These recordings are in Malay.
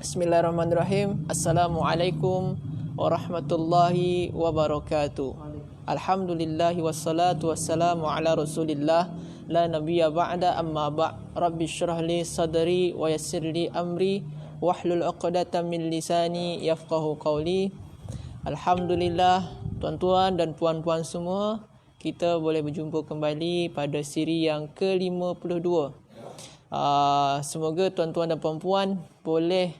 Bismillahirrahmanirrahim. Assalamualaikum warahmatullahi wabarakatuh. Alhamdulillahi wassalatu wassalamu ala rasulillah la nabiyya ba'da amma ba' rabbi syrah li sadri wa yassir li amri wahlul 'uqdatam min lisani yafqahu qawli. Alhamdulillah, tuan-tuan dan puan-puan semua, kita boleh berjumpa kembali pada siri yang ke-52. Semoga tuan-tuan dan puan-puan boleh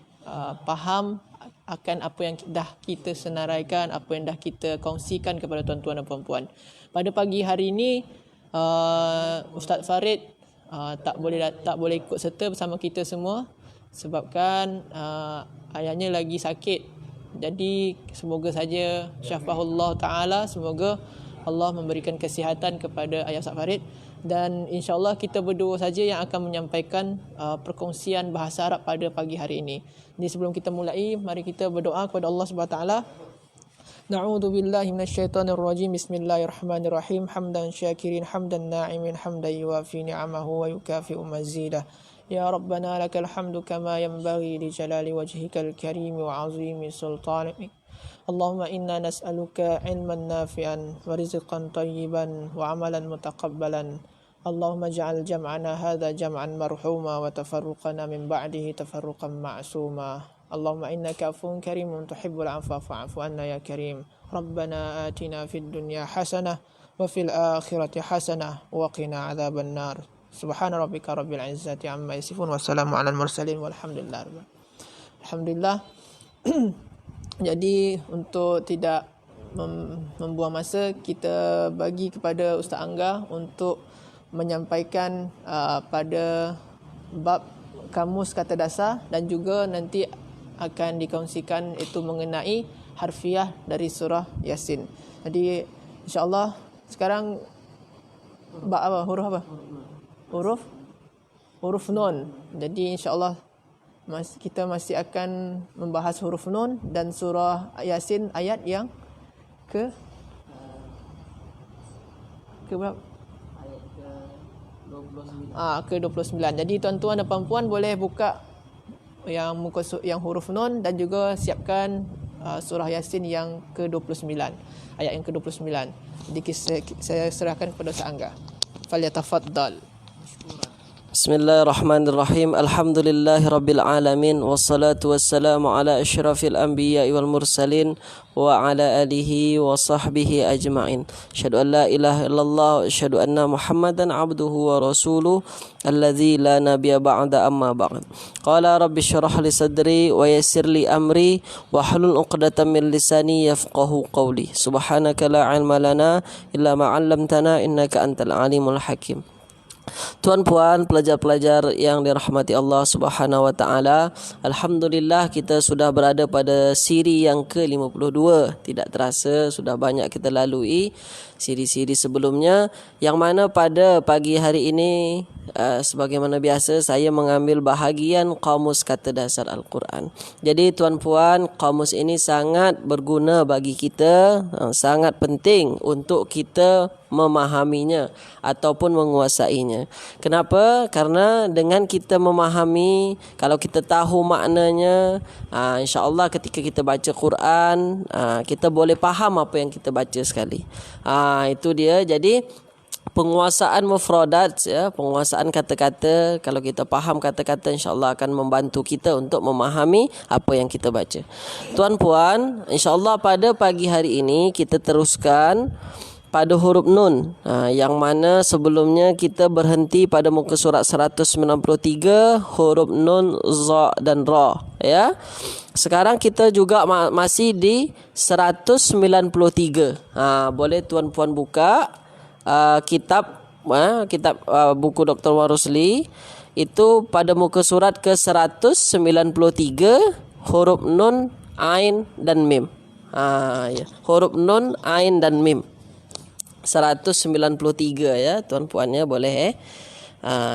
faham akan apa yang dah kita senaraikan, apa yang dah kita kongsikan kepada tuan-tuan dan puan-puan. Pada pagi hari ini, Ustaz Farid tak boleh ikut serta bersama kita semua sebabkan ayahnya lagi sakit. Jadi semoga saja syafahullah ta'ala, semoga Allah memberikan kesihatan kepada ayah Ustaz Farid, dan insyaAllah kita berdua saja yang akan menyampaikan perkongsian bahasa Arab pada pagi hari ini. Jadi sebelum kita mulai, mari kita berdoa kepada Allah SWT. Na'udzu billahi minasyaitonir rajim. Bismillahirrahmanirrahim. Hamdan syakirin, hamdan na'imin, hamdan yuwafi ni'amahu wa yukafi'u mazidah. Ya Rabbana lakal hamdu kama yanbaghi li jalali wajhikal karim wa 'azimi sultanik. Allahumma inna nas'aluka ilman nafi'an wa rizqan tayyiban wa 'amalan mutaqabbalan. Allahumma ja'al jam'ana hadha jam'an marhuma wa tafarruqana min ba'dihi tafarruqan ma'suma. Allahumma innaka afuwwun karimun tuhibbul 'afwa fa'fu 'anna ya karim. Rabbana atina fid dunya hasanah wa fil akhirati hasanah wa qina 'adzaban nar. Subhana rabbika rabbil 'izzati 'amma yasifun wa salamun 'alal mursalin walhamdulillah. Alhamdulillah. Jadi untuk tidak membuang masa, kita bagi kepada Ustaz Angga untuk menyampaikan pada bab kamus kata dasar, dan juga nanti akan dikongsikan itu mengenai harfiah dari surah Yasin. Jadi insya-Allah sekarang bab apa? Huruf apa? Huruf nun. Jadi insya-Allah kita masih akan membahas huruf nun dan surah Yasin ayat yang ke berapa? Ke-29. Jadi tuan-tuan dan puan-puan boleh buka yang huruf nun dan juga siapkan surah Yasin yang ke-29, ayat yang ke-29. Jadi saya serahkan kepada Ustaz Angga. Falyatafaddal. Bismillahirrahmanirrahim. Alhamdulillahi rabbil alamin, wassalatu wassalamu ala asyrafil anbiya'i wal mursalin wa ala alihi wa sahbihi ajma'in. Asyhadu an la ilaha illallah wa asyhadu anna Muhammadan abduhu wa rasuluh alladzi la nabiyya ba'da amma ba'd. Qala rabbi shrah li sadri wa yassir li amri wa hlul 'uqdatam min lisani yafqahu qawli. Subhanaka la 'ilma lana illa ma 'allamtana innaka antal alimul hakim. Tuan-puan, pelajar-pelajar yang dirahmati Allah Subhanahu wa taala, alhamdulillah kita sudah berada pada siri yang ke-52. Tidak terasa sudah banyak kita lalui siri-siri sebelumnya, yang mana pada pagi hari ini sebagaimana biasa saya mengambil bahagian kamus kata dasar Al-Quran. Jadi tuan-puan, kamus ini sangat berguna bagi kita, sangat penting untuk kita memahaminya ataupun menguasainya. Kenapa? Karena dengan kita memahami, kalau kita tahu maknanya, insya-Allah ketika kita baca Quran, kita boleh faham apa yang kita baca sekali. Itu dia. Jadi penguasaan mufradat, penguasaan kata-kata, kalau kita faham kata-kata, insya-Allah akan membantu kita untuk memahami apa yang kita baca. Tuan-puan, insya-Allah pada pagi hari ini kita teruskan pada huruf nun, yang mana sebelumnya kita berhenti pada muka surat 193, huruf nun, za dan ra, ya. Sekarang kita juga masih di 193. Boleh tuan-puan buka kitab buku Dr. Warusli, itu pada muka surat ke 193, huruf nun, ain dan mim. Huruf nun, ain dan mim. 193 ya, tuan-puannya boleh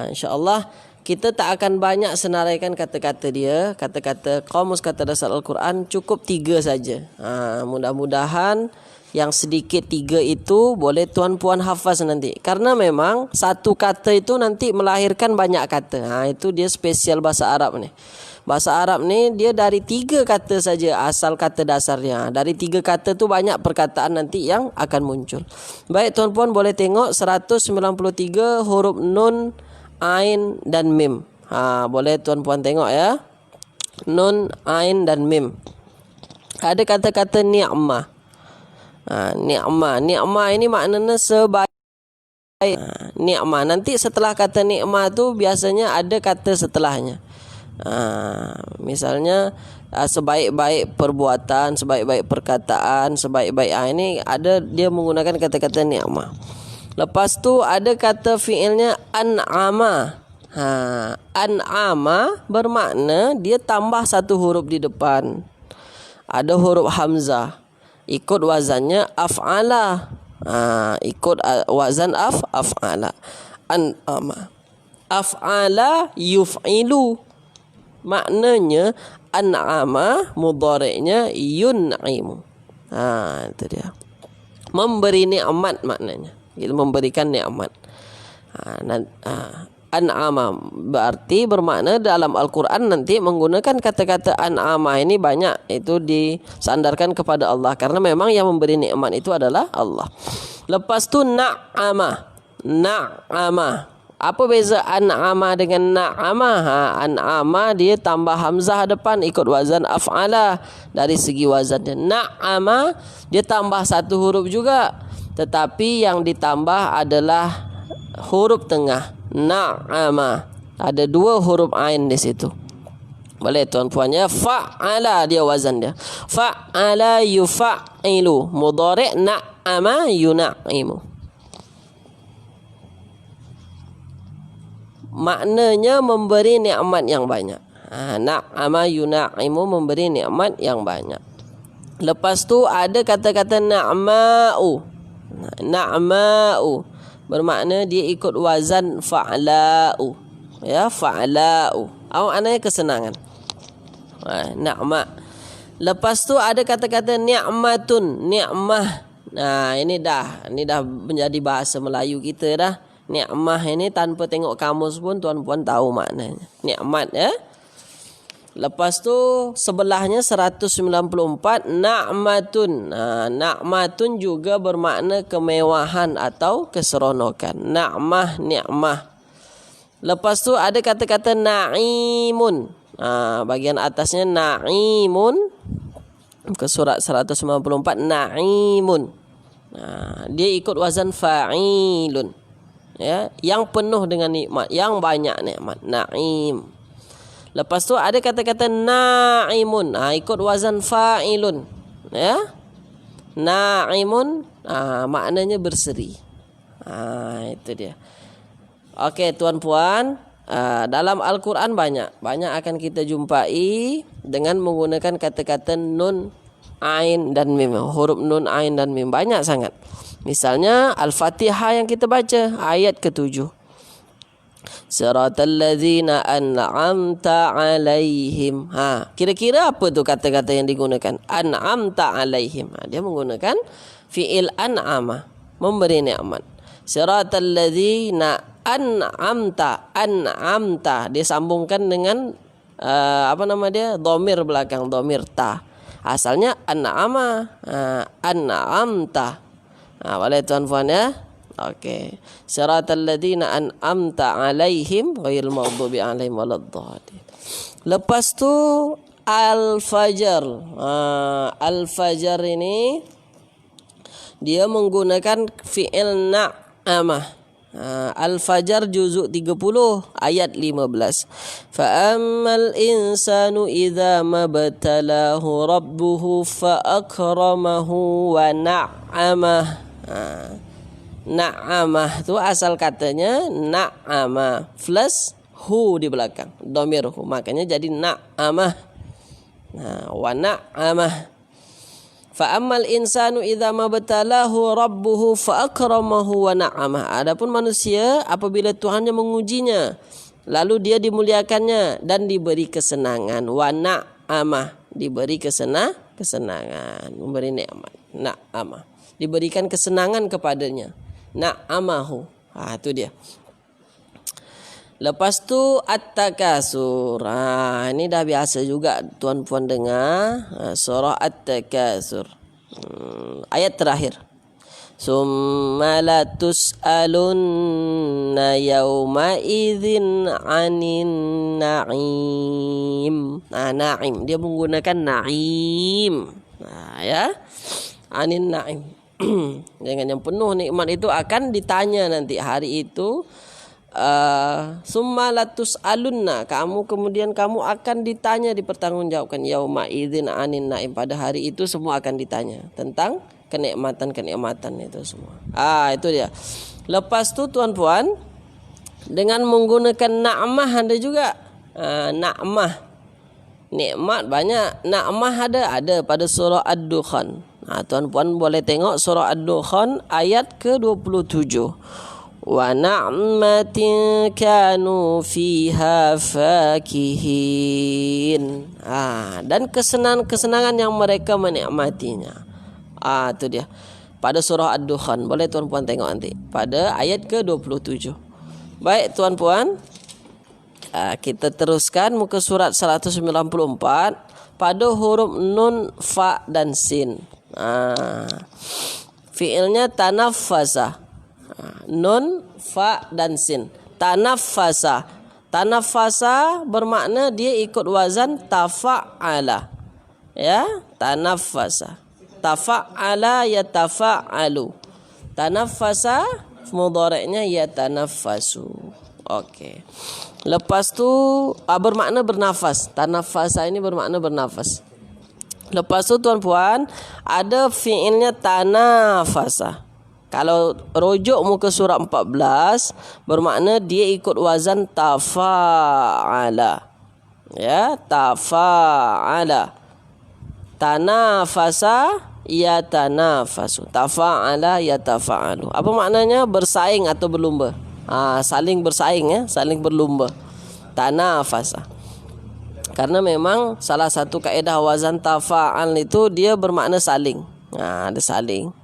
insya-Allah kita tak akan banyak senaraikan kata-kata dia. Kata-kata kamus kata dasar Al-Quran cukup 3 saja. Mudah-mudahan yang sedikit 3 itu boleh tuan-puan hafaz nanti. Karena memang satu kata itu nanti melahirkan banyak kata. Itu dia spesial bahasa Arab ni. Bahasa Arab ni dia dari 3 kata saja asal kata dasarnya. Dari 3 kata tu banyak perkataan nanti yang akan muncul. Baik tuan-puan boleh tengok 193 huruf nun, ain dan mim. Boleh tuan-puan tengok ya. Nun, ain dan mim. Ada kata-kata ni'mah. Ni'mah ini maknanya sebaik. Ni'mah. Nanti setelah kata ni'mah tu biasanya ada kata setelahnya. Misalnya sebaik-baik perbuatan, sebaik-baik perkataan, sebaik-baik ini ada dia menggunakan kata-kata ni'mah. Lepas tu ada kata fi'ilnya an'ama. An'ama bermakna dia tambah 1 huruf di depan. Ada huruf hamzah. Ikut wazannya af'ala. Ikut wazan af'ala. An'ama. Af'ala yuf'ilu. Maknanya an'ama mudhari'nya yun'imu. Itu dia. Memberi nikmat maknanya. Dia memberikan nikmat. An'ama berarti bermakna dalam Al-Quran nanti menggunakan kata-kata an'ama ini banyak itu disandarkan kepada Allah karena memang yang memberi nikmat itu adalah Allah. Lepas tu na'ama. Apa beza an'ama dengan na'ama? An'ama dia tambah hamzah depan ikut wazan af'ala. Dari segi wazannya na'ama dia tambah 1 huruf juga, tetapi yang ditambah adalah huruf tengah. Na'ama ada 2 huruf ain di situ. Boleh tuan-puannya fa'ala dia wazan dia. Fa'ala yufa'ilu mudhari' na'ama yuna'imu. Maknanya memberi nikmat yang banyak. Na'ama yuna'imu memberi nikmat yang banyak. Lepas tu ada kata-kata na'ma'u. Na'ma'u bermakna dia ikut wazan fa'la'u. Ya, fa'la'u. Maknanya kesenangan. Na'ma. Lepas tu ada kata-kata ni'matun, ni'mah. Ini dah menjadi bahasa Melayu kita dah. Ni'mah ini tanpa tengok kamus pun tuan-puan tahu maknanya. Nikmat ya. Lepas tu sebelahnya 194 na'matun. Na'matun juga bermakna kemewahan atau keseronokan. Na'mah, ni'mah. Lepas tu ada kata-kata na'imun. Bagian atasnya na'imun. Ke surat 194 na'imun. Dia ikut wazan fa'ilun. Ya, yang penuh dengan nikmat, yang banyak nikmat. Na'im. Lepas tu ada kata-kata na'imun. Ikut wazan fa'ilun. Ya. Na'imun maknanya berseri. Itu dia. Okey tuan-puan, dalam Al-Quran banyak akan kita jumpai dengan menggunakan kata-kata nun, ain dan mim. Huruf nun, ain dan mim banyak sangat. Misalnya Al-Fatihah yang kita baca ayat ke-7. Siratal ladzina an'amta alaihim. Kira-kira apa tu kata-kata yang digunakan? An'amta alaihim. Dia menggunakan fi'il an'ama, memberi nikmat. Siratal ladzina an'amta. Dia sambungkan dengan dhamir belakang, dhamir ta. Asalnya an'ama, an'amta. Boleh tuan-puan ya? Okey. Siratal ladzina an'amta alaihim ghairil maghdubi alaihim waladdallin. Lepas tu al-fajr. Al-fajr ini dia menggunakan fi'il na'amah. Al-fajr juzuk 30 ayat 15. Fa ammal insanu idza mabtalahu rabbuhu fa akramahu wa na'amah. Na'amah tu asal katanya na'amah plus hu di belakang, dhamir hu, makanya jadi na'amah. Wa na'amah. Fa ammal insanu idza mabtalahu rabbuhu fa akramahu wa na'amah. Adapun manusia apabila Tuhannya mengujinya lalu dia dimuliakannya dan diberi kesenangan. Wa na'amah, diberi kesenangan, memberi nikmat. Na'amah, diberikan kesenangan kepadanya. Na'amahu. Itu dia. Lepas tu At-Takasur. Ini dah biasa juga tuan-puan dengar. Surah At-Takasur. Ayat terakhir. Summa la tus'alunna yawma idzin 'anin na'im. Na'im dia menggunakan na'im. Ya. Anin na'im. Dengan yang penuh nikmat itu akan ditanya nanti hari itu. Summa latus alunna, kamu akan ditanya, dipertanggungjawabkan yauma idzin anin naim, pada hari itu semua akan ditanya tentang kenikmatan itu semua. Itu dia. Lepas tu tuan-puan, dengan menggunakan na'mah ada juga. Na'mah, nikmat banyak. Na'mah ada pada surah Ad-Dukhan. Tuan-puan boleh tengok surah Ad-Dukhan ayat ke-27. Wa na'matin kanu fiha fakihin. Dan kesenangan yang mereka menikmatinya. Itu dia. Pada surah Ad-Dukhan. Boleh tuan-puan tengok nanti. Pada ayat ke-27. Baik tuan-puan. Kita teruskan muka surat 194. Pada huruf nun, fa dan sin. Fi'ilnya tanaffasa. Nun, fa dan sin. Tanaffasa. Tanaffasa bermakna dia ikut wazan tafa'ala. Ya, tanaffasa. Tafa'ala yatafa'alu. Tanaffasa mudhari'nya yatanaffasu. Okey. Lepas tu bermakna bernafas. Tanaffasa ini bermakna bernafas. Lepas tu tuan-puan, ada fi'ilnya tanafasa. Kalau rujuk muka surah 14, bermakna dia ikut wazan tafa'ala. Ya, tafa'ala. Tanafasa yatanafasu. Tafa'ala yatafa'alu. Apa maknanya? Bersaing atau berlumba. Saling bersaing, ya, saling berlumba. Tanafasa. Karena memang salah satu kaedah wazan tafa'al itu dia bermakna saling. Ada saling.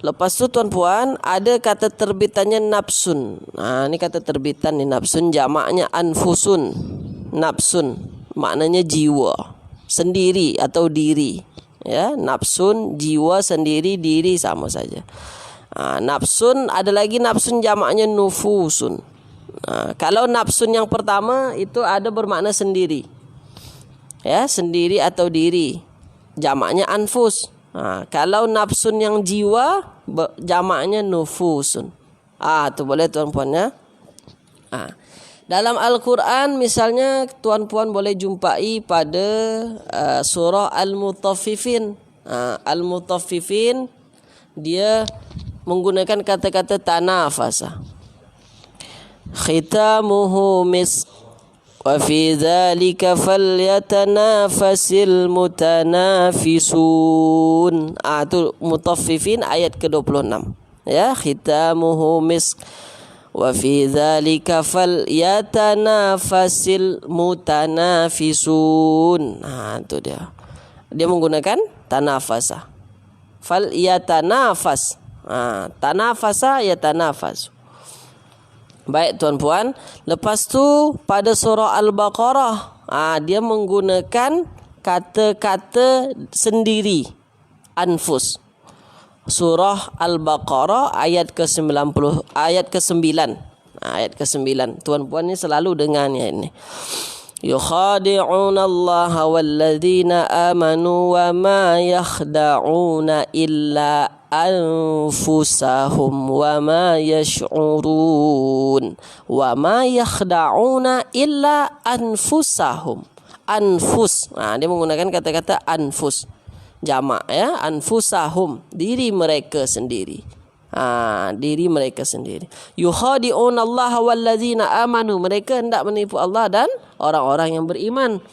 Lepas tu tuan-puan, ada kata terbitannya nafsun. Ini kata terbitan ni nafsun, jamaknya anfusun. Nafsun maknanya jiwa, sendiri atau diri. Ya, nafsun jiwa, sendiri, diri sama saja. Nafsun, ada lagi nafsun jamaknya nufusun. Kalau nafsun yang pertama itu ada bermakna sendiri. Ya, sendiri atau diri. Jamaknya anfus. Kalau nafsun yang jiwa, jamaknya nufusun. Tu boleh tuan-puan, ya. Dalam Al-Quran misalnya tuan-puan boleh jumpai pada surah Al-Mutaffifin. Al-Mutaffifin dia menggunakan kata-kata tanafasa. Khitamuhu misk wa fi dzalika falyatanafasil mutanafisun. Itu Mutaffifin ayat ke-26. Ya, khitamuhu misk wa fi dzalika falyatanafasil mutanafisun. Itu dia. Dia menggunakan tanafasa. Falyatanafas. Tanafasa yatanafas. Baik tuan-puan, lepas tu pada surah Al-Baqarah, dia menggunakan kata-kata sendiri, anfus. Surah Al-Baqarah ayat ke-90, ayat ke-9. Ayat ke-9. Tuan-puan ni selalu dengarnya ini. Yukhadi'una Allah walladzina amanu wa ma yakhda'una illa anfusahum wa ma yash'urun wa ma yakhda'una illa anfusahum. Anfus, dia menggunakan kata-kata anfus, jamak, ya, anfusahum, diri mereka sendiri. Diri mereka sendiri. Yukhadi'un Allah walladzina amanu, mereka hendak menipu Allah dan orang-orang yang beriman.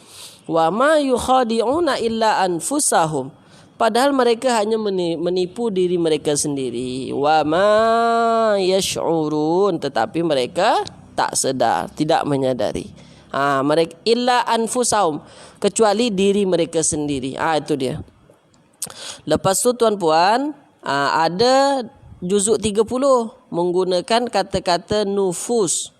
Wa ma yukhadi'una illa anfusahum, padahal mereka hanya menipu diri mereka sendiri. Wa ma yash'urun, tetapi mereka tak sedar, tidak menyadari. Mereka illa anfusahum, kecuali diri mereka sendiri. Itu dia. Lepas tu tuan-puan, ada juzuk 30. menggunakan kata-kata nufus.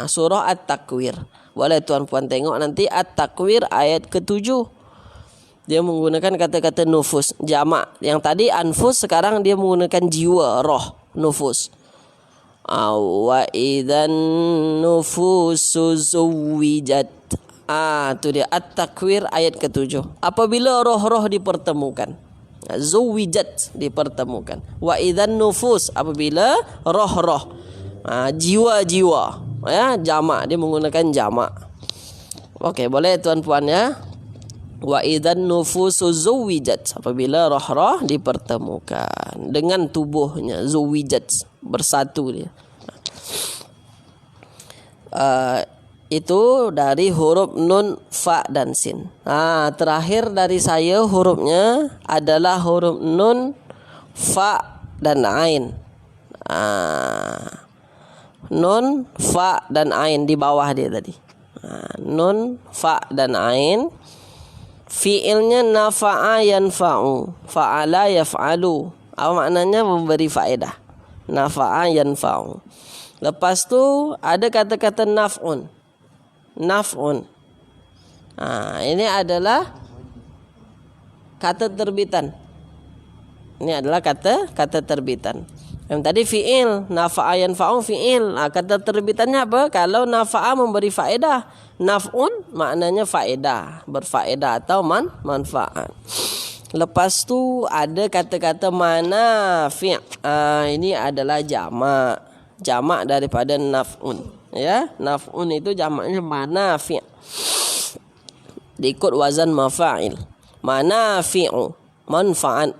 Surah At-Takwir. Boleh tuan-puan tengok nanti At-Takwir ayat ke-7. Dia menggunakan kata-kata nufus, jamak. Yang tadi anfus, sekarang dia menggunakan jiwa, roh, nufus. Wa idzan nufusu zuwijat. Itu dia At-Takwir ayat ke-7. Apabila roh-roh dipertemukan. Zuwijat, dipertemukan. Wa idzan nufus, apabila roh-roh, jiwa-jiwa, ya, jamak, dia menggunakan jamak. Okey, boleh tuan-puan ya. Wa idzan nufusu zuwijat, apabila roh-roh dipertemukan dengan tubuhnya, zuwijat, bersatu dia. Itu dari huruf nun, fa dan sin. Terakhir dari saya hurufnya adalah huruf nun, fa dan ain. Nun, fa dan ain di bawah dia tadi. Nun, fa dan ain. Fi'ilnya nafa'a yanfa'u, fa'ala yaf'alu. Apa maknanya? Memberi faedah. Nafa'a yanfa'u. Lepas tu ada kata-kata naf'un. Naf'un. Ini adalah kata terbitan. Ini adalah kata terbitan. Yang tadi fi'il, nafa'a yanfa'u fi'il. Kata terbitannya apa? Kalau nafa'a memberi faedah, naf'un maknanya faedah, berfaedah atau manfaat. Lepas tu ada kata-kata manafi'. Ini adalah jamak daripada naf'un. Ya, naf'un itu jamaknya manafi'. Diikut wazan mafa'il. Manafi'u, manfaat,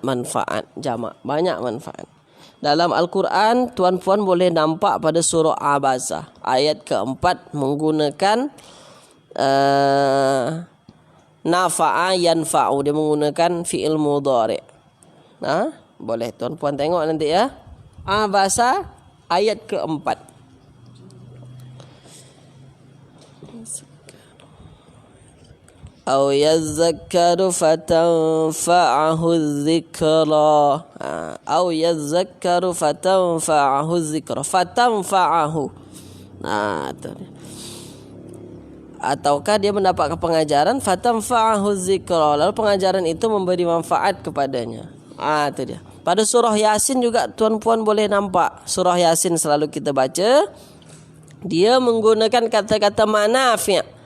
jamak, banyak manfaat. Dalam Al-Quran, tuan-puan boleh nampak pada surah Abasa ayat ke-4 menggunakan nafa'a yanfa'u, dia menggunakan fi'il mudhari'. Boleh tuan-puan tengok nanti ya. Abasa ayat ke-4. Au yadhakkaru fatanfa'ahu dzikra. Au yadhakkaru fatanfa'ahu dzikra. Fatanfa'ahu. Itu dia. Ataukah dia mendapatkan pengajaran fatanfa'ahu dzikra, lalu pengajaran itu memberi manfaat kepadanya. Itu dia. Pada surah Yasin juga tuan-puan boleh nampak. Surah Yasin selalu kita baca, dia menggunakan kata-kata manafi'.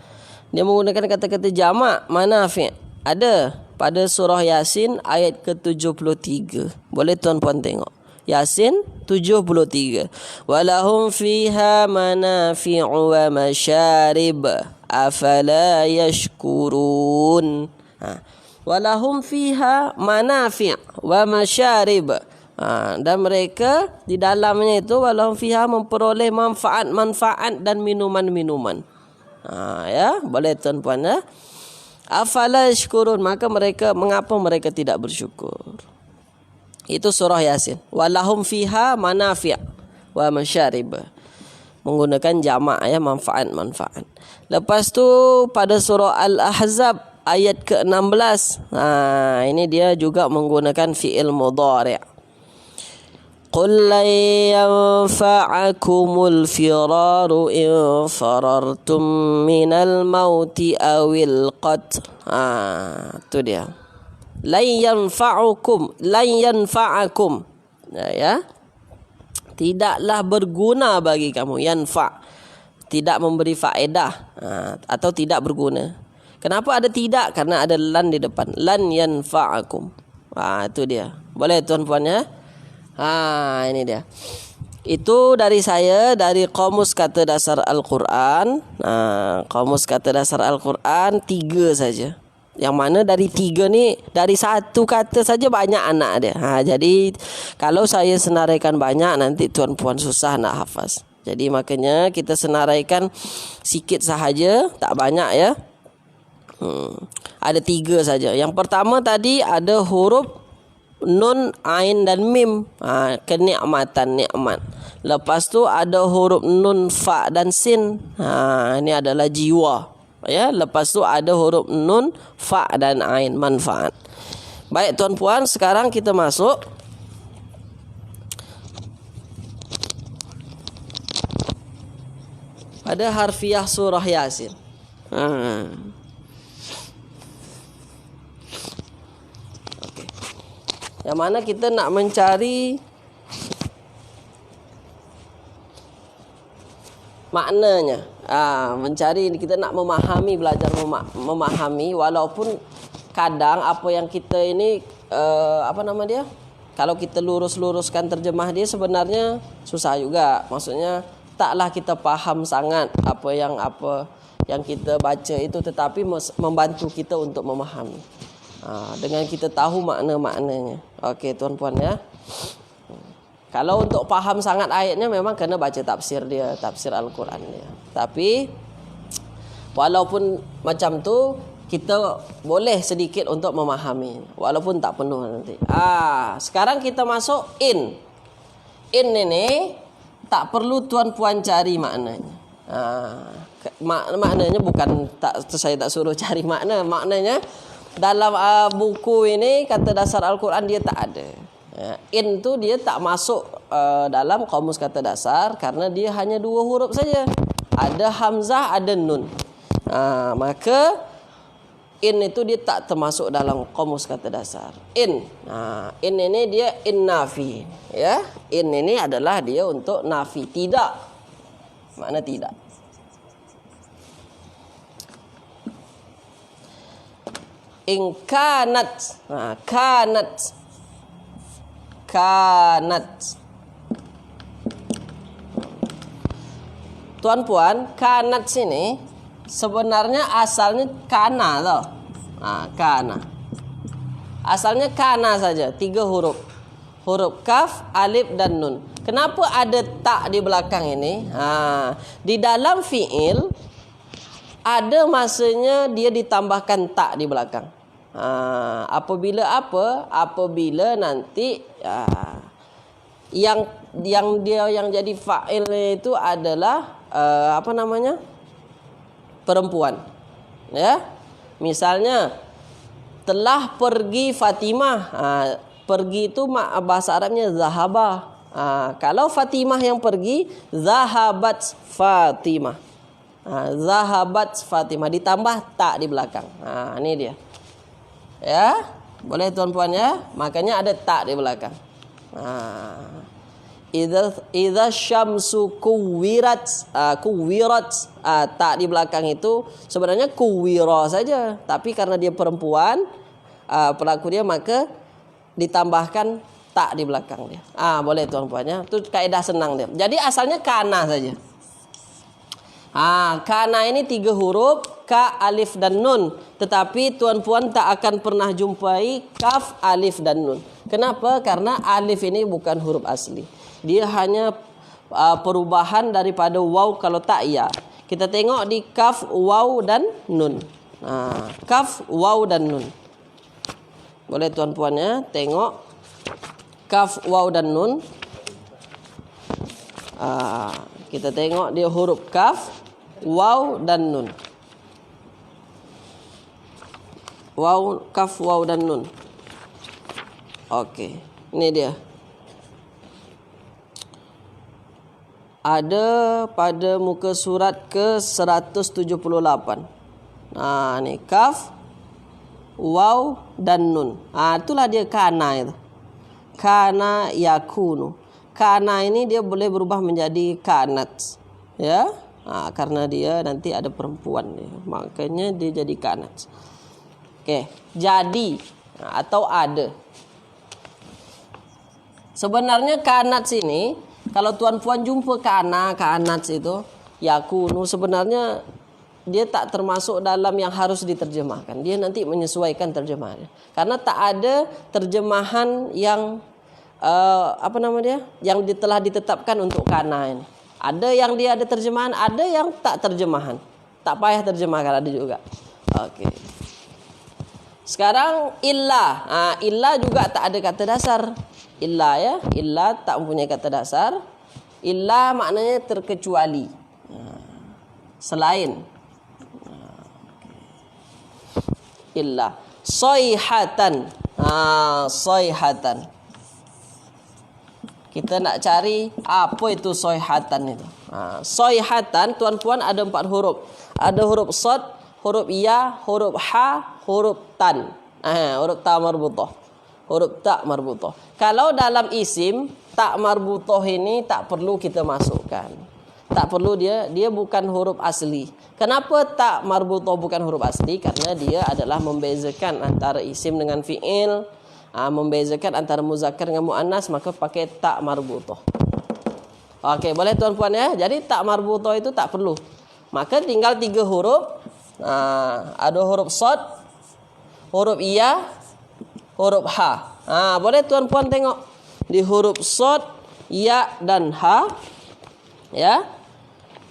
Dia menggunakan kata-kata jamak, manafi'. Ada pada surah Yasin ayat ke-73. Boleh tuan-puan tengok. Yasin 73. Walahum fiha manafi'u wa masyarib afala yashkurun. Walahum fiha manafi' wa masyarib. Dan mereka di dalamnya itu walahum fiha memperoleh manfaat dan minuman-minuman. Ya, boleh tuan-puan ya. Afala yashkurun, maka mengapa mereka tidak bersyukur? Itu surah Yasin. Walahum fiha manafi' wa masyarib. Menggunakan jamak ya, manfaat. Lepas tu pada surah Al-Ahzab ayat ke-16. Ini dia juga menggunakan fi'il mudhari'. Qul lan yanfa'akumul firaru in farartum minal mauti awil qatl. Itu dia. Lan yanfa'akum. Ya. Tidaklah berguna bagi kamu. Yanfa', tidak memberi faedah atau tidak berguna. Kenapa ada tidak? Karena ada lan di depan. Lan yanfa'akum. Itu dia. Boleh tuan-puan ya. Ini dia. Itu dari saya, dari Qamus Kata Dasar Al-Quran. Qamus Kata Dasar Al-Quran 3 saja. Yang mana dari 3 ni, dari satu kata saja banyak anak dia. Jadi kalau saya senaraikan banyak, nanti tuan-puan susah nak hafaz. Jadi makanya kita senaraikan sikit sahaja, tak banyak ya. Ada 3 saja. Yang pertama tadi ada huruf nun, ain dan mim. Kenikmatan, nikmat. Lepas tu ada huruf nun, fa dan sin. Ini adalah jiwa. Ya, lepas tu ada huruf nun, fa dan ain, manfaat. Baik tuan-puan, sekarang kita masuk pada harfiah surah Yasin. Oke. Yang mana kita nak mencari maknanya. Mencari, kita nak memahami, belajar memahami, walaupun kadang apa yang kita ini kalau kita luruskan terjemah dia sebenarnya susah juga. Maksudnya taklah kita faham sangat apa yang kita baca itu, tetapi membantu kita untuk memahami. Dengan kita tahu makna-maknanya. Okey tuan-puan ya. Kalau untuk faham sangat ayatnya memang kena baca tafsir dia, tafsir Al-Quran dia. Tapi walaupun macam tu, kita boleh sedikit untuk memahami, walaupun tak penuh nanti. Sekarang kita masuk in. In ini tak perlu tuan-puan cari maknanya. Maknanya bukan saya tak suruh cari makna. Maknanya dalam buku ini kata dasar Al-Quran dia tak ada. In tu dia tak masuk dalam kamus kata dasar karena dia hanya 2 huruf saja. Ada hamzah, ada nun. Maka in itu dia tak termasuk dalam kamus kata dasar. In ini dia in nafi, ya. In ini adalah dia untuk nafi, tidak. Makna tidak. In kanat. Kanat. Tuan-puan, kanat sini sebenarnya asalnya kana tau. Kana. Asalnya kana saja, 3 huruf. Huruf kaf, alif dan nun. Kenapa ada tak di belakang ini? Di dalam fi'il ada masanya dia ditambahkan tak di belakang. Apabila apabila nanti yang jadi fa'il itu adalah perempuan, ya. Misalnya telah pergi Fatimah. Pergi itu bahasa Arabnya zahaba. Kalau Fatimah yang pergi, zahabat Fatimah. Zahabat Fatimah ditambah tak di belakang. Ini dia. Ya, boleh tuan-puan ya. Makanya ada tak di belakang. Idza syamsu kuwirat, tak di belakang itu sebenarnya kuwira saja, tapi karena dia perempuan, pelaku dia, maka ditambahkan tak di belakang dia. Boleh tuan-puan ya. Itu kaidah senang dia. Jadi asalnya kana saja. Kana ini 3 huruf, ka, alif dan nun. Tetapi tuan-puan tak akan pernah jumpai kaf, alif dan nun. Kenapa? Karena alif ini bukan huruf asli. Dia hanya perubahan daripada waw kalau tak ya. Kita tengok di kaf, waw dan nun. Kaf, waw dan nun. Boleh tuan-puan ya, tengok kaf, waw dan nun. Kita tengok dia huruf kaf, waw dan nun. Waw, kaf, waw dan nun. Okey, ini dia. Ada pada muka surat ke 178. Ni kaf, waw dan nun. Itulah dia kana itu. Kana yakunu. Kana ini dia boleh berubah menjadi kanat. Ya. Karena dia nanti ada perempuan dia. Makanya dia jadi kanat. Okey, jadi atau ada. Sebenarnya kanat sini, kalau tuan-puan jumpa kanat itu, yakunu, sebenarnya dia tak termasuk dalam yang harus diterjemahkan. Dia nanti menyesuaikan terjemahannya. Karena tak ada terjemahan yang yang telah ditetapkan untuk kana ini. Ada yang dia ada terjemahan, ada yang tak terjemahan. Tak payah terjemahkan, ada juga. Okey. Sekarang illa. Illa juga tak ada kata dasar. Illa ya, illa tak mempunyai kata dasar. Illa maknanya terkecuali. Selain. Illa. Sayhatan. Sayhatan. Kita nak cari apa itu sayhatan itu. Soihatan, tuan-puan, ada 4 huruf. Ada huruf sod, huruf ya, huruf ha, huruf tan. Huruf ta marbutah. Huruf ta marbutah. Kalau dalam isim, ta marbutah ini tak perlu kita masukkan. Tak perlu, dia bukan huruf asli. Kenapa ta marbutah bukan huruf asli? Karena dia adalah membezakan antara isim dengan fi'il, membezakan antara muzakkar dengan muannas, maka pakai ta marbutah. Okey, boleh tuan-puan ya. Jadi ta marbutah itu tak perlu. Maka tinggal 3 huruf. Ada huruf sod, huruf ya, huruf ha. Boleh tuan-puan tengok di huruf sod, ya dan ha. Ya.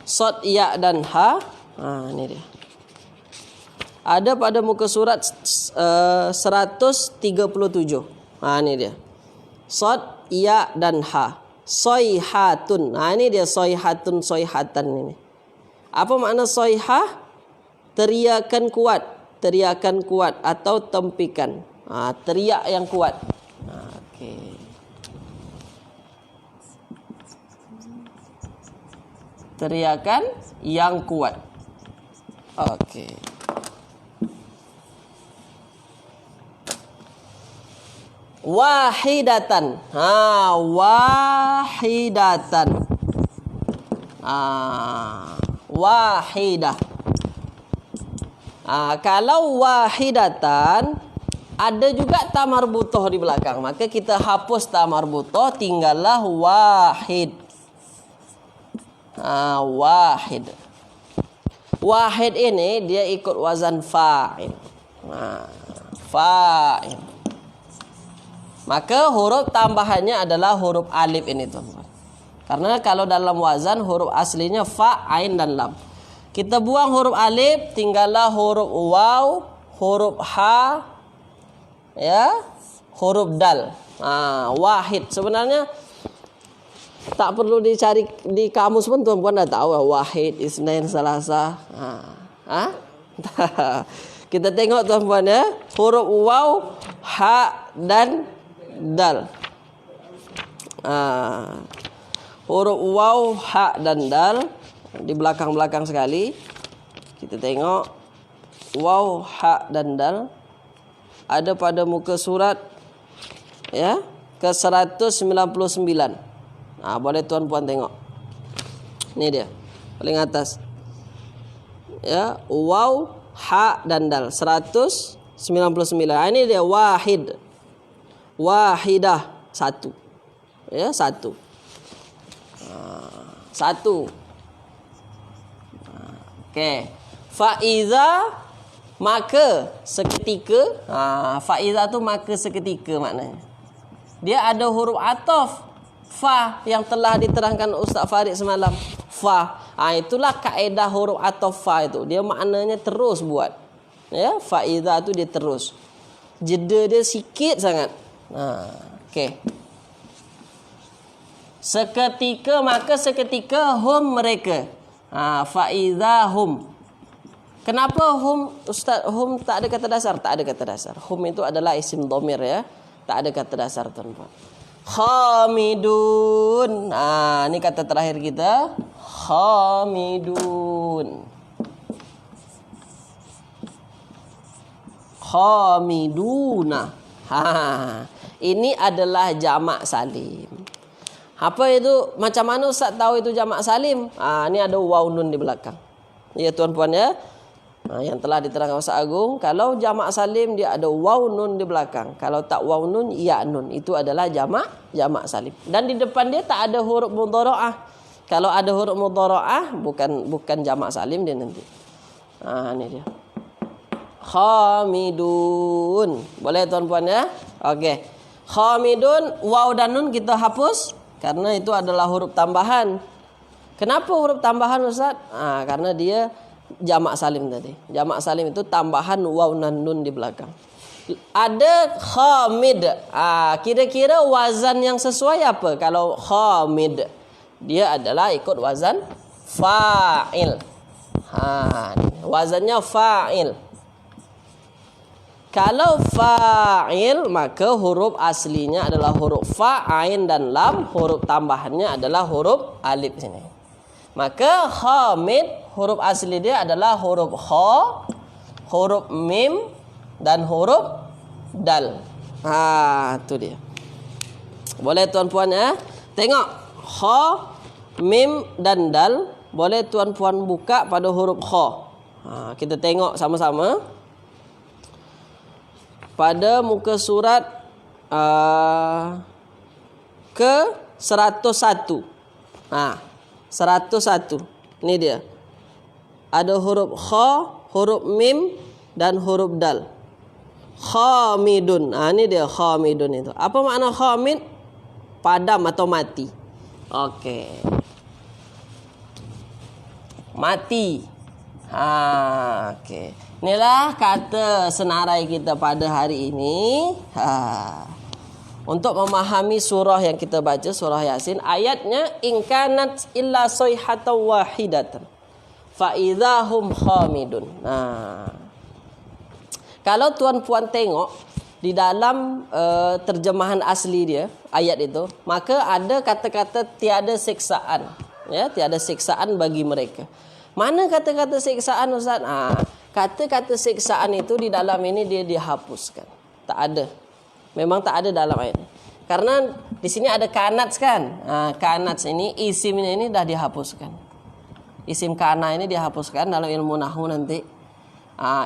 Sod, ya dan ha. Ini dia. Ada pada muka surat 137. Ini dia. Sod, ya dan ha. Soihatun. Ini dia soihatun, soihatan ini. Apa makna soihah? Teriakan kuat. Teriakan kuat atau tempikan. Teriak yang kuat. Okey. Teriakan yang kuat. Okey. Wahidatan. Wahidatan. Wahidah. Kalau wahidatan, ada juga ta marbutah di belakang. Maka kita hapus ta marbutah, tinggallah wahid. Wahid. Wahid ini dia ikut wazan fa'il. Fa'il. Maka huruf tambahannya adalah huruf alif ini, teman-teman. Karena kalau dalam wazan huruf aslinya fa, ain dan lam. Kita buang huruf alif, tinggallah huruf waw, huruf ha, ya, huruf dal. Wahid. Sebenarnya tak perlu dicari di kamus pun tuan-puan dah tahu. Wahid, isnain, salasa. Kita tengok tuan-puan ya. Huruf waw, ha dan dal. Huruf waw, ha dan dal di belakang-belakang sekali. Kita tengok waw, ha dan dal ada pada muka surat ya ke 199. Boleh tuan-puan tengok. Ini dia paling atas. Ya, waw, ha dan dal 199. Ini dia wahid. Wahidah, satu. Ya, satu. Satu. Okey. Faiza, maka seketika. Faiza tu maka seketika maknanya. Dia ada huruf ataf fa yang telah diterangkan Ustaz Farid semalam. Fa. Itulah kaedah huruf ataf fa itu. Dia maknanya terus buat. Ya, faiza tu dia terus. Jeda dia sikit sangat. Okey. Seketika, maka seketika hum mereka. Faiza hum. Kenapa hum, Ustaz? Hum tak ada kata dasar? Tak ada kata dasar. Hum itu adalah isim dhamir ya. Tak ada kata dasar, tuan-tuan. Khamidun. Ini kata terakhir kita. Khamidun. Khamiduna. Ini adalah jamak salim. Apa itu? Macam mana Ustaz tahu itu jamak salim? Ini ada waw nun di belakang. Ya tuan-puan ya. Yang telah diterangkan Ustaz Agung, kalau jamak salim dia ada waw nun di belakang. Kalau tak waw nun, ya nun. Itu adalah jamak salim. Dan di depan dia tak ada huruf mudhara'ah. Kalau ada huruf mudhara'ah bukan jamak salim dia nanti. Ini dia. Khamidun. Boleh tuan-puan ya? Okey. Khamidun, waw dan nun kita hapus karena itu adalah huruf tambahan. Kenapa huruf tambahan, Ustaz? Karena dia jamak salim tadi. Jamak salim itu tambahan waw dan nun di belakang. Ada khamid. Kira-kira wazan yang sesuai apa? Kalau khamid, dia adalah ikut wazan fa'il. Wazannya fa'il. Kalau fa'il, maka huruf aslinya adalah huruf fa, ain dan lam. Huruf tambahannya adalah huruf alif sini. Maka hamid huruf asli dia adalah huruf kha, huruf mim dan huruf dal. Tu dia. Boleh tuan-puan ya? Tengok kha, mim dan dal. Boleh tuan-puan buka pada huruf kha. Kita tengok sama-sama. Pada muka surat ke 101. 101. Ini dia. Ada huruf kha, huruf mim dan huruf dal. Khamidun. Ini dia khamidun itu. Apa makna khamid? Padam atau mati. Okey. Mati. Okey. Inilah kata senarai kita pada hari ini. Untuk memahami surah yang kita baca, surah Yasin, ayatnya in kanat illa sayhatan wahidatan fa idzahum khamidun. Kalau tuan-puan tengok di dalam terjemahan asli dia ayat itu, maka ada kata-kata tiada siksaan, ya, tiada siksaan bagi mereka. Mana kata-kata siksaan, Ustaz? Kata-kata siksaan itu di dalam ini dia dihapuskan. Tak ada. Memang tak ada dalam ayat ini. Karena di sini ada kanats kan? Kanats ini isimnya ini dah dihapuskan. Isim kana ini dihapuskan dalam ilmu nahwu nanti.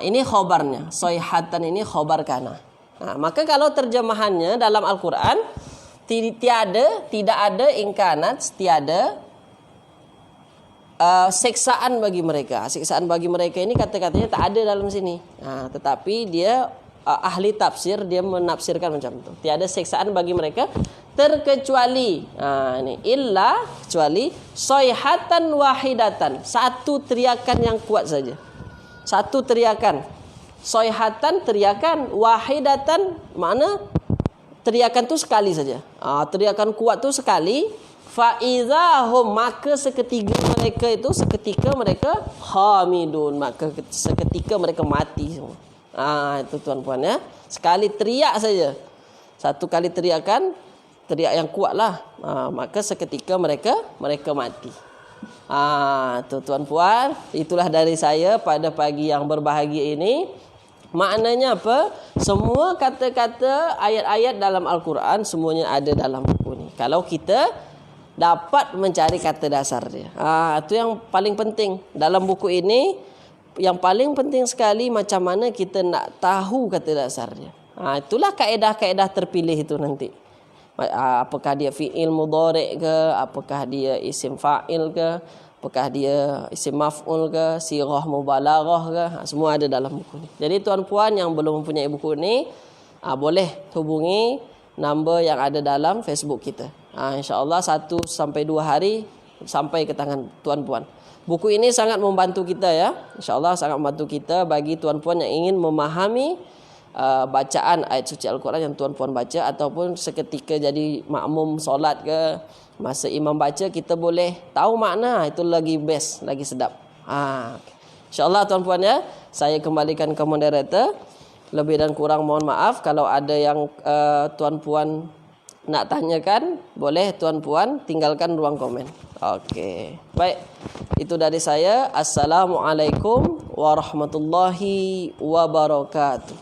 Ini khobarnya. Soihatan ini khobar kana. Maka kalau terjemahannya dalam Al-Quran tidak ada ingkanat, tiada siksaan bagi mereka. Siksaan bagi mereka ini kata-katanya tak ada dalam sini. Tetapi dia ahli tafsir dia menafsirkan macam itu. Tiada siksaan bagi mereka terkecuali ini illa kecuali soihatan wahidatan, satu teriakan yang kuat saja. Satu teriakan. Soihatan teriakan, wahidatan mana teriakan tu sekali saja. Teriakan kuat tu sekali. Faizahum, maka seketika mereka hamidun, maka seketika mereka mati semua. Itu tuan-puan ya. Sekali teriak saja. Satu kali teriakan, teriak yang kuat lah. Maka seketika mereka mati. Itu tuan-puan, itulah dari saya pada pagi yang berbahagia ini. Maknanya apa? Semua kata-kata ayat-ayat dalam Al-Quran semuanya ada dalam buku ini. Kalau kita dapat mencari kata dasar dia. Itu yang paling penting dalam buku ini. Yang paling penting sekali macam mana kita nak tahu kata dasar dia. Itulah kaedah-kaedah terpilih itu nanti. Apakah dia fi'il mudhari' ke, apakah dia isim fa'il ke, apakah dia isim maf'ul ke, sirah mubalaghah ke, semua ada dalam buku ni. Jadi tuan-puan yang belum mempunyai buku ni, boleh hubungi nombor yang ada dalam Facebook kita. InsyaAllah 1 sampai 2 hari sampai ke tangan tuan-puan. Buku ini sangat membantu kita ya. InsyaAllah sangat membantu kita bagi tuan-puan yang ingin memahami bacaan ayat suci Al-Quran yang tuan-puan baca, ataupun seketika jadi makmum solat ke, masa imam baca kita boleh tahu makna, itu lagi best, lagi sedap. InsyaAllah tuan-puan ya, saya kembalikan ke moderator. Lebih dan kurang mohon maaf. Kalau ada yang tuan-puan nak tanyakan, boleh tuan-puan tinggalkan ruang komen. Okey. Baik. Itu dari saya. Assalamualaikum warahmatullahi wabarakatuh.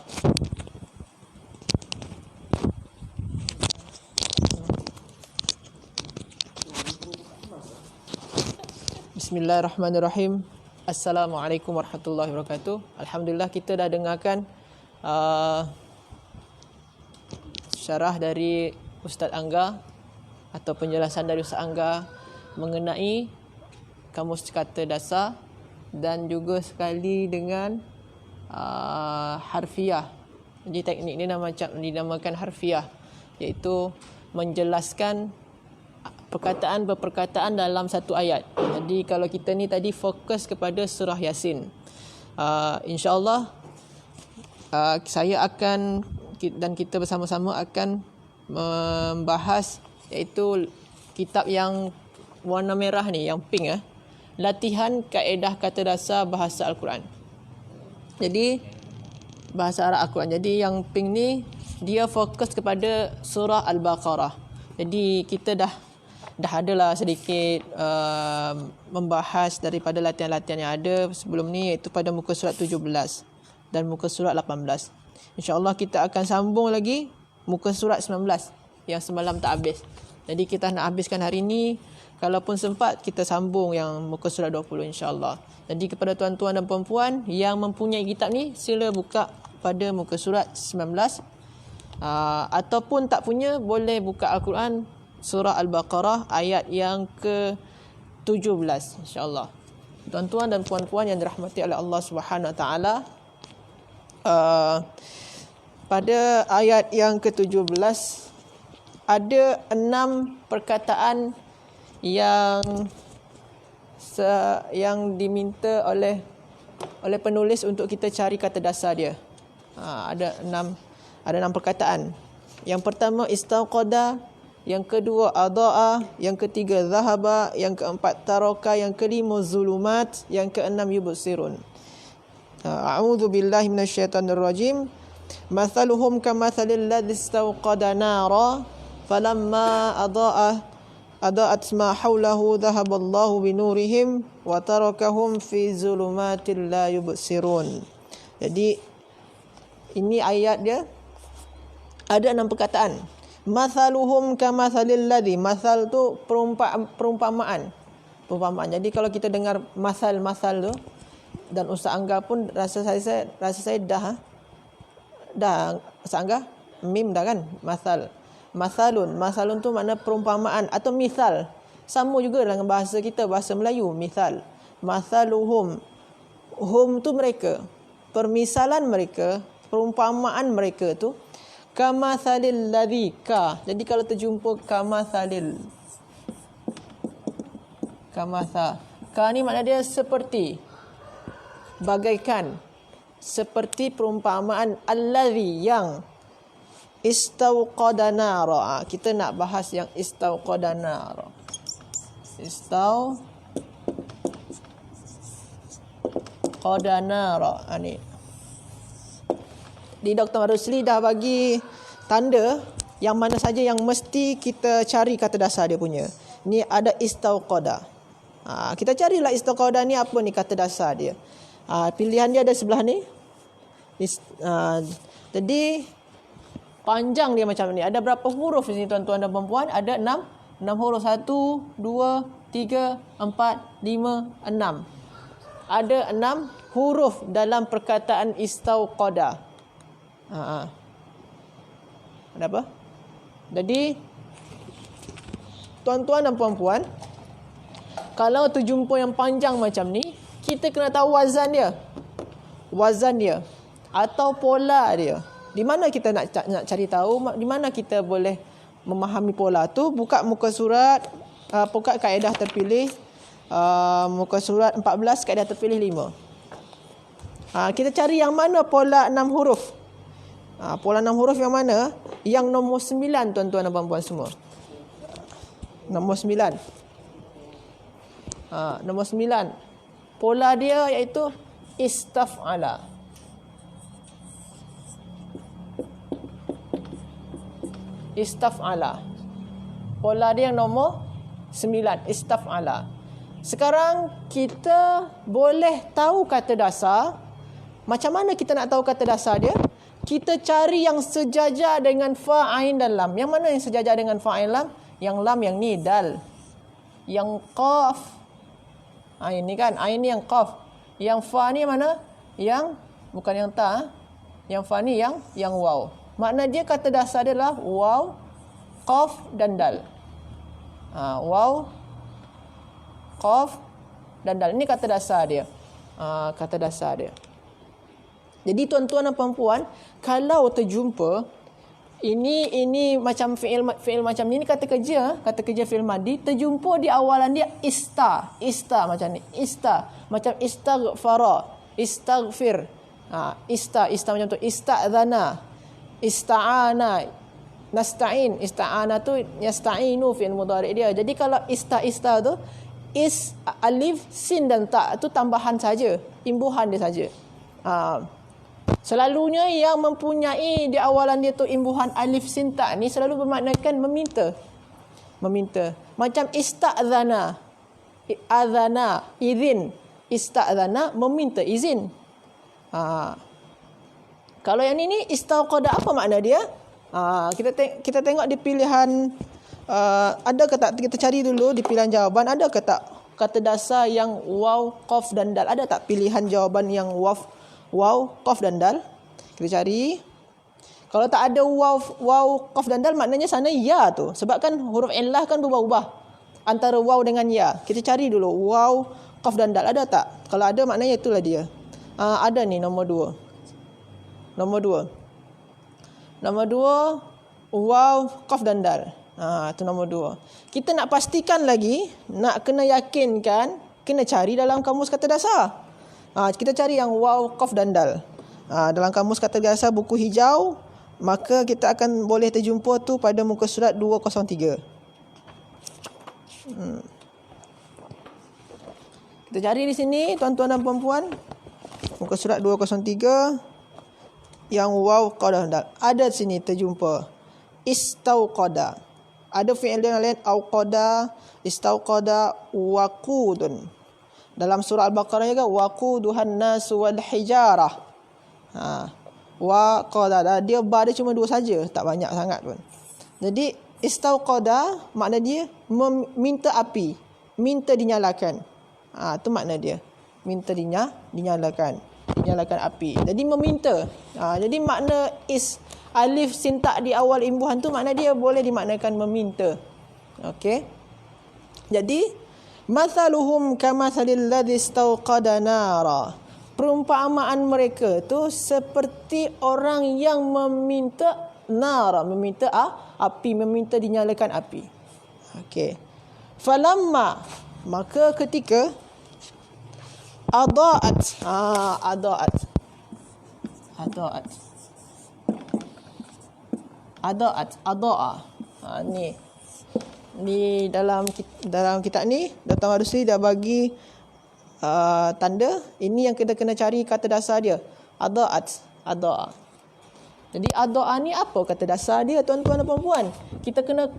Bismillahirrahmanirrahim. Assalamualaikum warahmatullahi wabarakatuh. Alhamdulillah kita dah dengarkan syarah dari Ustaz Angga atau penjelasan dari Ustaz Angga mengenai kamus kata dasar dan juga sekali dengan harfiah. Jadi teknik ini dinamakan harfiah, iaitu menjelaskan perkataan per perkataan dalam satu ayat. Jadi kalau kita ni tadi fokus kepada surah Yasin, insya-Allah saya akan dan kita bersama-sama akan membahas iaitu kitab yang warna merah ni, yang pink latihan kaedah kata dasar bahasa Al-Quran. Jadi bahasa Arab Al-Quran. Jadi yang pink ni dia fokus kepada surah Al-Baqarah. Jadi kita dah dah adalah sedikit membahas daripada latihan-latihan yang ada sebelum ni, iaitu pada muka surat 17 dan muka surat 18. InsyaAllah kita akan sambung lagi muka surat 19 yang semalam tak habis. Jadi kita nak habiskan hari ni, kalaupun sempat kita sambung yang muka surat 20 insyaAllah. Jadi kepada tuan-tuan dan puan-puan yang mempunyai kitab ni, sila buka pada muka surat 19. Ataupun tak punya, boleh buka Al-Quran surah Al-Baqarah ayat yang ke-17 insyaAllah. Tuan-tuan dan puan-puan yang dirahmati oleh Allah Subhanahu Wa Taala, pada ayat yang ke-17 ada 6 perkataan yang diminta oleh penulis untuk kita cari kata dasar dia. Ada 6 perkataan. Yang pertama istauqada, yang kedua adaa, yang ketiga zahaba, yang keempat taraka, yang kelima zulumat, yang keenam yubsirun. A'udzu billahi minasyaitonir rajim. Mathaluhum kamathalil ladzi istauqada nara falamma adaa'at ma hawlahu dhahaballahu binurihim wa tarakahum fi zulumatil la yubsirun. Jadi ini ayat dia ada 6 perkataan. Mathaluhum kamathalil ladzi, masal tu perumpamaan. Jadi kalau kita dengar masal tu, dan Ustaz Angga pun rasa saya dah Ustaz Angga mim dah kan, masalun tu makna perumpamaan atau misal. Sama juga dengan bahasa kita, bahasa Melayu, misal. Mathaluhum, hum tu mereka, permisalan mereka, perumpamaan mereka tu kamathalil ladzi ka. Jadi kalau terjumpa kamathalil, ka ni makna dia seperti, bagaikan, seperti perumpamaan alladzi yang istauqada nara. Kita nak bahas yang istauqada nara. Istauqada nara ni. Di Dr. Marusli dah bagi tanda yang mana saja yang mesti kita cari kata dasar dia punya. Ni ada istauqada. Kita carilah istauqada ni apa ni kata dasar dia. Pilihan dia ada sebelah ni. Jadi panjang dia macam ni. Ada berapa huruf di sini tuan-tuan dan puan-puan? Ada 6 huruf. 1, 2, 3, 4, 5, 6. Ada 6 huruf dalam perkataan istauqada. Ada apa? Jadi tuan-tuan dan puan-puan, kalau terjumpa yang panjang macam ni, kita kena tahu wazan dia atau pola dia. Di mana kita nak cari tahu, di mana kita boleh memahami pola tu? Buka muka surat, buka kaedah terpilih, muka surat 14, kaedah terpilih 5. Kita cari yang mana pola 6 huruf. Pola 6 huruf yang mana? Yang nombor 9 tuan-tuan dan puan-puan semua. Nombor 9. Nombor 9. Pola dia iaitu istaf'ala. Istaf'ala. Pola dia yang nombor 9, istaf'ala. Sekarang kita boleh tahu kata dasar. Macam mana kita nak tahu kata dasar dia? Kita cari yang sejajar dengan fa, ain dan lam. Yang mana yang sejajar dengan fa, ain, lam? Yang lam yang ni dal. Yang qaf. Ain ni kan, ain ni yang qaf. Yang fa ni mana? Yang bukan yang ta. Yang fa ni yang waw. Makna dia kata dasar dia adalah waw, qaf dan dal. Waw, qaf dan dal. Ini kata dasar dia. Kata dasar dia. Jadi tuan-tuan dan puan-puan, kalau terjumpa ini macam fi'il macam ni kata kerja fi'il madi, terjumpa di awalan dia ista macam ni, macam istaghfara, istaghfir, ista macam tu, ista'zana, ista'ana, nasta'in. Ista'ana tu yasta'inu fi'il mudhari' dia. Jadi kalau ista tu alif, sin dan ta tu tambahan saja, imbuhan dia saja. Selalunya yang mempunyai di awalan dia tu imbuhan alif sin ta ni selalu bermaknakan meminta. meminta. Macam ista'zana, azana, izin. Ista'zana, meminta izin. Kalau yang ini istauqada, apa makna dia? Kita tengok di pilihan, ada ke tak? Kita cari dulu di pilihan jawapan, ada ke tak kata dasar yang waw, qaf dan dal? Ada tak pilihan jawaban yang waw, qaf dan dal? Kita cari. Kalau tak ada waw, qaf dan dal, maknanya sana ya tu. Sebab kan huruf illah kan berubah-ubah antara waw dengan ya. Kita cari dulu waw, qaf dan dal, ada tak? Kalau ada, maknanya itulah dia. Ada ni nombor 2. Nombor 2 waw, qaf dan dal. Itu nombor 2. Kita nak pastikan lagi, nak kena yakinkan, kena cari dalam kamus kata dasar. Kita cari yang waw, qaf dan dal. Dalam kamus kata dasar buku hijau, maka kita akan boleh terjumpa tu pada muka surat 203. Kita cari di sini, tuan-tuan dan puan-puan, muka surat 203 yang waw, qaf dan dal. Ada sini terjumpa istauqada. Ada fi'il yang lain, auqada, istauqada, waqudun. Dalam surah Al-Baqarah juga, waquduhan nasu wal hijarah. Waqada, dia dia cuma 2 saja, tak banyak sangat pun. Jadi istauqada makna dia meminta api, minta dinyalakan. Itu makna dia, minta dinyalakan api. Jadi meminta. Jadi makna alif sin tak di awal imbuhan tu, makna dia boleh dimaknakan meminta. Okey. Jadi mathaluhum kamathalil ladzi istauqada nara. Perumpamaan mereka tu seperti orang yang meminta nara, meminta api, meminta dinyalakan api. Okey. Falamma, maka ketika adaat. Ni dalam kitab ni Dr. Marusli dah bagi tanda. Ini yang kita kena cari kata dasar dia. Adaat. Jadi adaa ni apa kata dasar dia, tuan-tuan dan puan-puan? Kita kena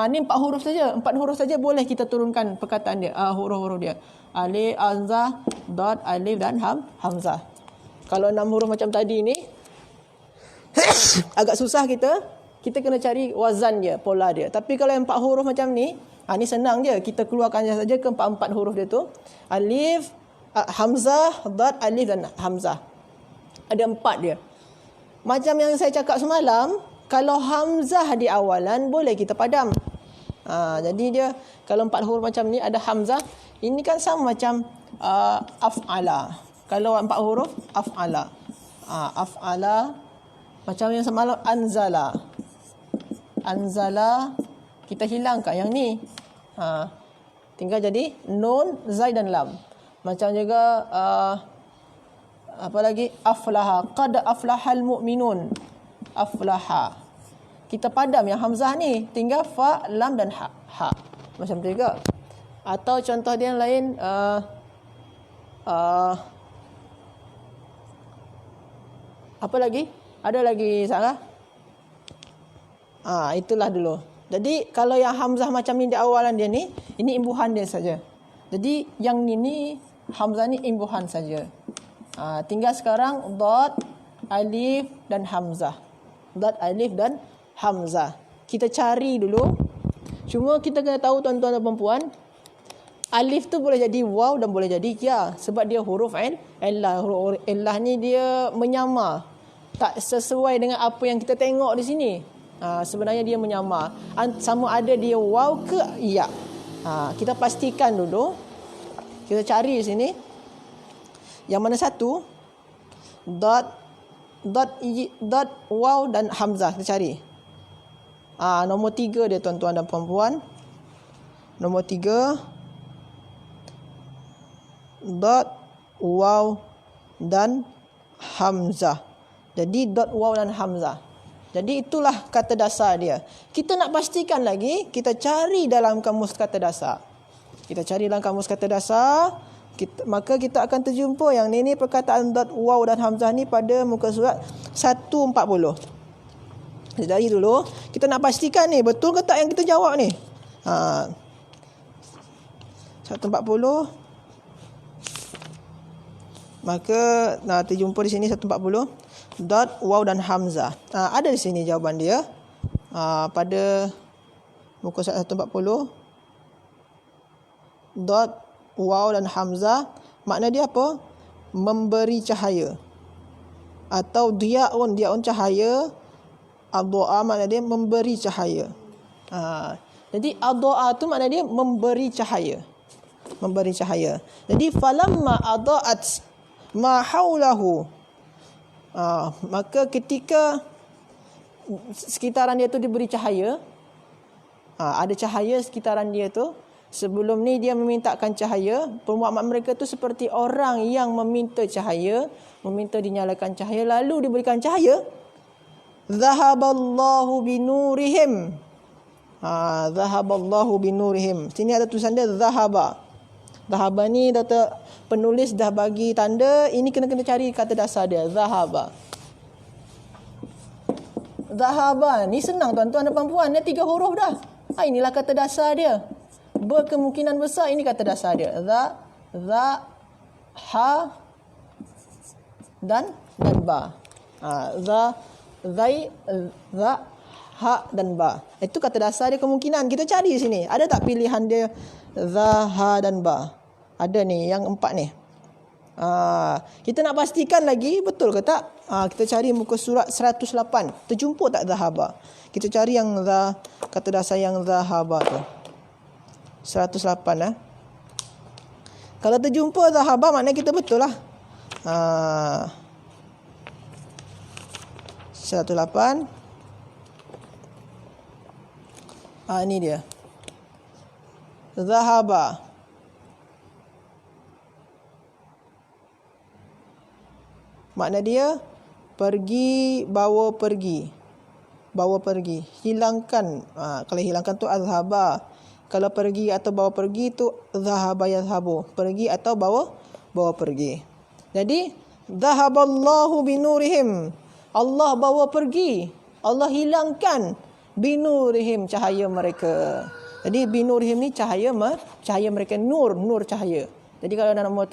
ni 4 huruf saja. 4 huruf saja boleh kita turunkan perkataan dia, huruf-huruf dia. Alif, hamzah, dot, alif dan hamzah. Kalau 6 huruf macam tadi ni agak susah kita kena cari wazan dia, pola dia. Tapi kalau yang 4 huruf macam ni, ni senang je. Kita keluarkan saja ke 4 huruf dia tu. Alif, hamzah, dot, alif dan hamzah. Ada 4 dia. Macam yang saya cakap semalam, kalau hamzah di awalan boleh kita padam. Jadi dia kalau 4 huruf macam ni ada hamzah, ini kan sama macam af'ala. Kalau 4 huruf af'ala. Af'ala macam yang semalam anzala. Anzala kita hilangkan yang ni. Tinggal jadi nun, zai dan lam. Macam juga apa lagi? Aflaha. Qad aflahal mu'minun. Aflaha. Kita padam yang hamzah ni. Tinggal fa, lam dan ha. Macam tu juga. Atau contoh dia yang lain. Apa lagi? Ada lagi Sarah? Itulah dulu. Jadi kalau yang hamzah macam ni di awalan dia ni, ini imbuhan dia saja. Jadi yang ini hamzah ni imbuhan saja. Tinggal sekarang dot, alif dan hamzah. Dot, alif dan hamzah. Kita cari dulu. Cuma kita kena tahu tuan-tuan dan puan-puan, alif tu boleh jadi waw dan boleh jadi ya, sebab dia huruf illah. Huruf illah ni dia menyamar, tak sesuai dengan apa yang kita tengok di sini. Sebenarnya dia menyamar, sama ada dia waw ke ya. Kita pastikan dulu. Kita cari di sini yang mana satu, dot, waw dan hamzah. Kita cari. Nombor 3 dia tuan-tuan dan puan-puan. Nombor 3, dot, waw dan hamzah. Jadi dot, waw dan hamzah. Jadi itulah kata dasar dia. Kita nak pastikan lagi, kita cari dalam kamus kata dasar. Kita cari dalam kamus kata dasar, maka kita akan terjumpa yang ni perkataan dot, waw dan hamzah ni pada muka surat 140. Kita cari dulu. Kita nak pastikan ni betul ke tak yang kita jawab ni. 140. Maka terjumpa di sini 140. Dot, waw dan hamzah. Ada di sini jawapan dia. Pada muka surat 140. Dot, waw dan hamzah. Makna dia apa? Memberi cahaya. Atau dia'un cahaya. Ad-do'a makna dia memberi cahaya. Jadi ad-do'a tu makna dia memberi cahaya. Memberi cahaya. Jadi falamma adha'at ma haulahu. Maka ketika sekitaran dia tu diberi cahaya, ada cahaya sekitaran dia tu. Sebelum ni dia memintakan cahaya. Pemuamat mereka tu seperti orang yang meminta cahaya, meminta dinyalakan cahaya, lalu diberikan cahaya. Zahaballahu binurihim. Zahaballahu binurihim. Sini ada tulisan dia zahaba. Zahaba ni penulis dah bagi tanda. Ini kena cari kata dasar dia. Zahaba. Zahaba ni senang tuan-tuan dan puan-puan. Dia 3 huruf dah. Inilah kata dasar dia. Berkemungkinan besar ini kata dasar dia. Za, ha dan ba. Zai, za, ha dan ba. Itu kata dasar dia kemungkinan. Kita cari sini. Ada tak pilihan dia za, ha dan ba? Ada ni yang 4 ni. Kita nak pastikan lagi betul ke tak? Kita cari muka surat 108. Terjumpa tak zahaba? Kita cari yang kata dasar yang zahaba tu. 108 Kalau terjumpa zahaba maknanya kita betul lah. 108. Ini dia. Zahaba. Makna dia pergi, bawa pergi. Bawa pergi. Hilangkan. Kalau hilangkan tu azhaba. Kalau pergi atau bawa pergi tu zahaba yazhabu. Pergi atau bawa pergi. Jadi zahaballahu binurihim. Allah bawa pergi. Allah hilangkan binurihim, cahaya mereka. Jadi binurihim ni cahaya mereka, nur cahaya. Jadi kalau nama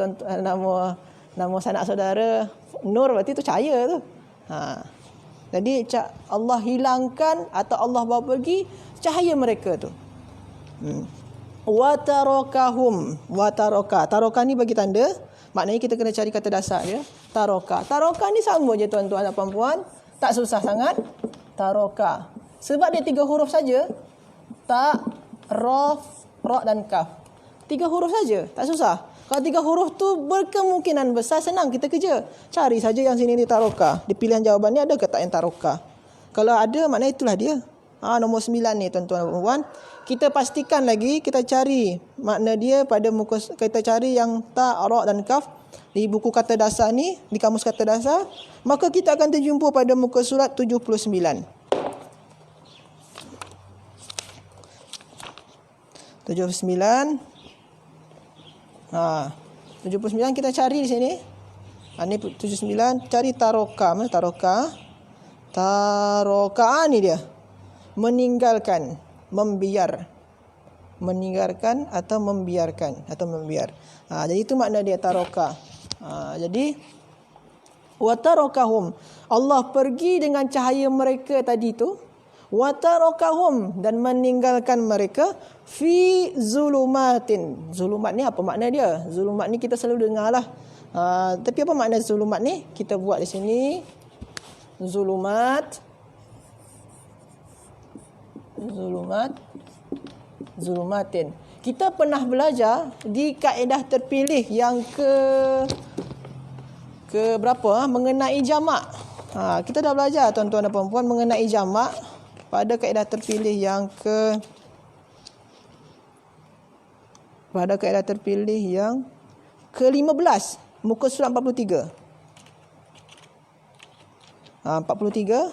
sanak saudara nur, berarti tu cahaya tu. Jadi Allah hilangkan atau Allah bawa pergi cahaya mereka tu. Wa tarakahum. Taroka ni bagi tanda. Maknanya kita kena cari kata dasar dia. Taroka ni sama je tuan-tuan dan puan-puan. Tak susah sangat. Taroka. Sebab dia 3 huruf saja. Ta, ra dan kaf. 3 huruf saja. Tak susah. Kalau 3 huruf tu berkemungkinan besar, senang kita kerja. Cari saja yang sini ni taroka. Di pilihan jawaban ni ada ke tak yang taroka? Kalau ada, maknanya itulah dia. Nombor 9 ni tuan-tuan dan puan-puan. Kita pastikan lagi, kita cari makna dia pada muka, kita cari yang ta, ra dan kaf di buku kata dasar ni, di kamus kata dasar, maka kita akan terjumpa pada muka surat 79. 79 kita cari di sini. Ini 79, cari taroka. Mana taroka? Taroka ni dia. Meninggalkan, meninggalkan atau membiarkan jadi itu makna dia taroka. Jadi wa tarakahum, Allah pergi dengan cahaya mereka tadi tu. Wa tarakahum, dan meninggalkan mereka fi zulumatin. Zulumat ni apa makna dia? Zulumat ni kita selalu dengar lah. Tapi apa makna zulumat ni? Kita buat di sini. Zulumatin. Kita pernah belajar di kaedah terpilih yang ke berapa? Mengenai jamak. Kita dah belajar tuan-tuan dan puan-puan mengenai jamak pada kaedah terpilih yang ke-15, muka surat 43. 43.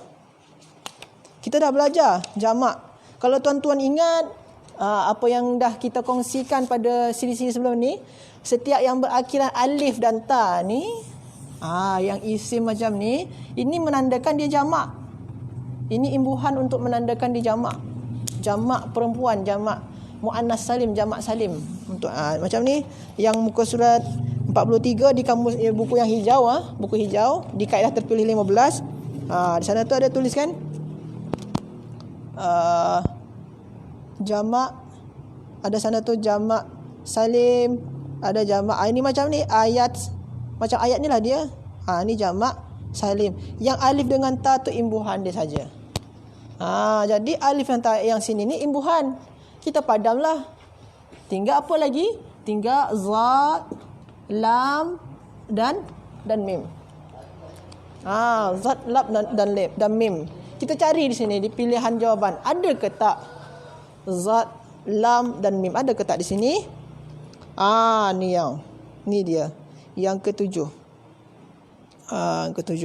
Kita dah belajar jamak. Kalau tuan-tuan ingat apa yang dah kita kongsikan pada siri-siri sebelum ni, setiap yang berakhiran alif dan ta ni, yang isim macam ni, ini menandakan dia jamak. Ini imbuhan untuk menandakan dia jamak. Jamak perempuan, jamak muannas salim, jamak salim. Untuk macam ni yang muka surat 43 di kamus buku yang hijau, buku hijau di kaedah terpilih 15. Di sana tu ada tuliskan jamak, ada sana tu jamak salim, ada jamak. Ini macam ni ayat, macam ayat ni lah dia. Ni jamak salim. Yang alif dengan ta tu imbuhan dia saja. Jadi alif dan ta yang sini ni imbuhan. Kita padamlah. Tinggal apa lagi? Tinggal za, lam dan mim. Zat, lam dan mim. Kita cari di sini di pilihan jawapan. Ada ke tak zat, lam dan mim? Ada ke tak di sini? Ni dia. Yang ketujuh.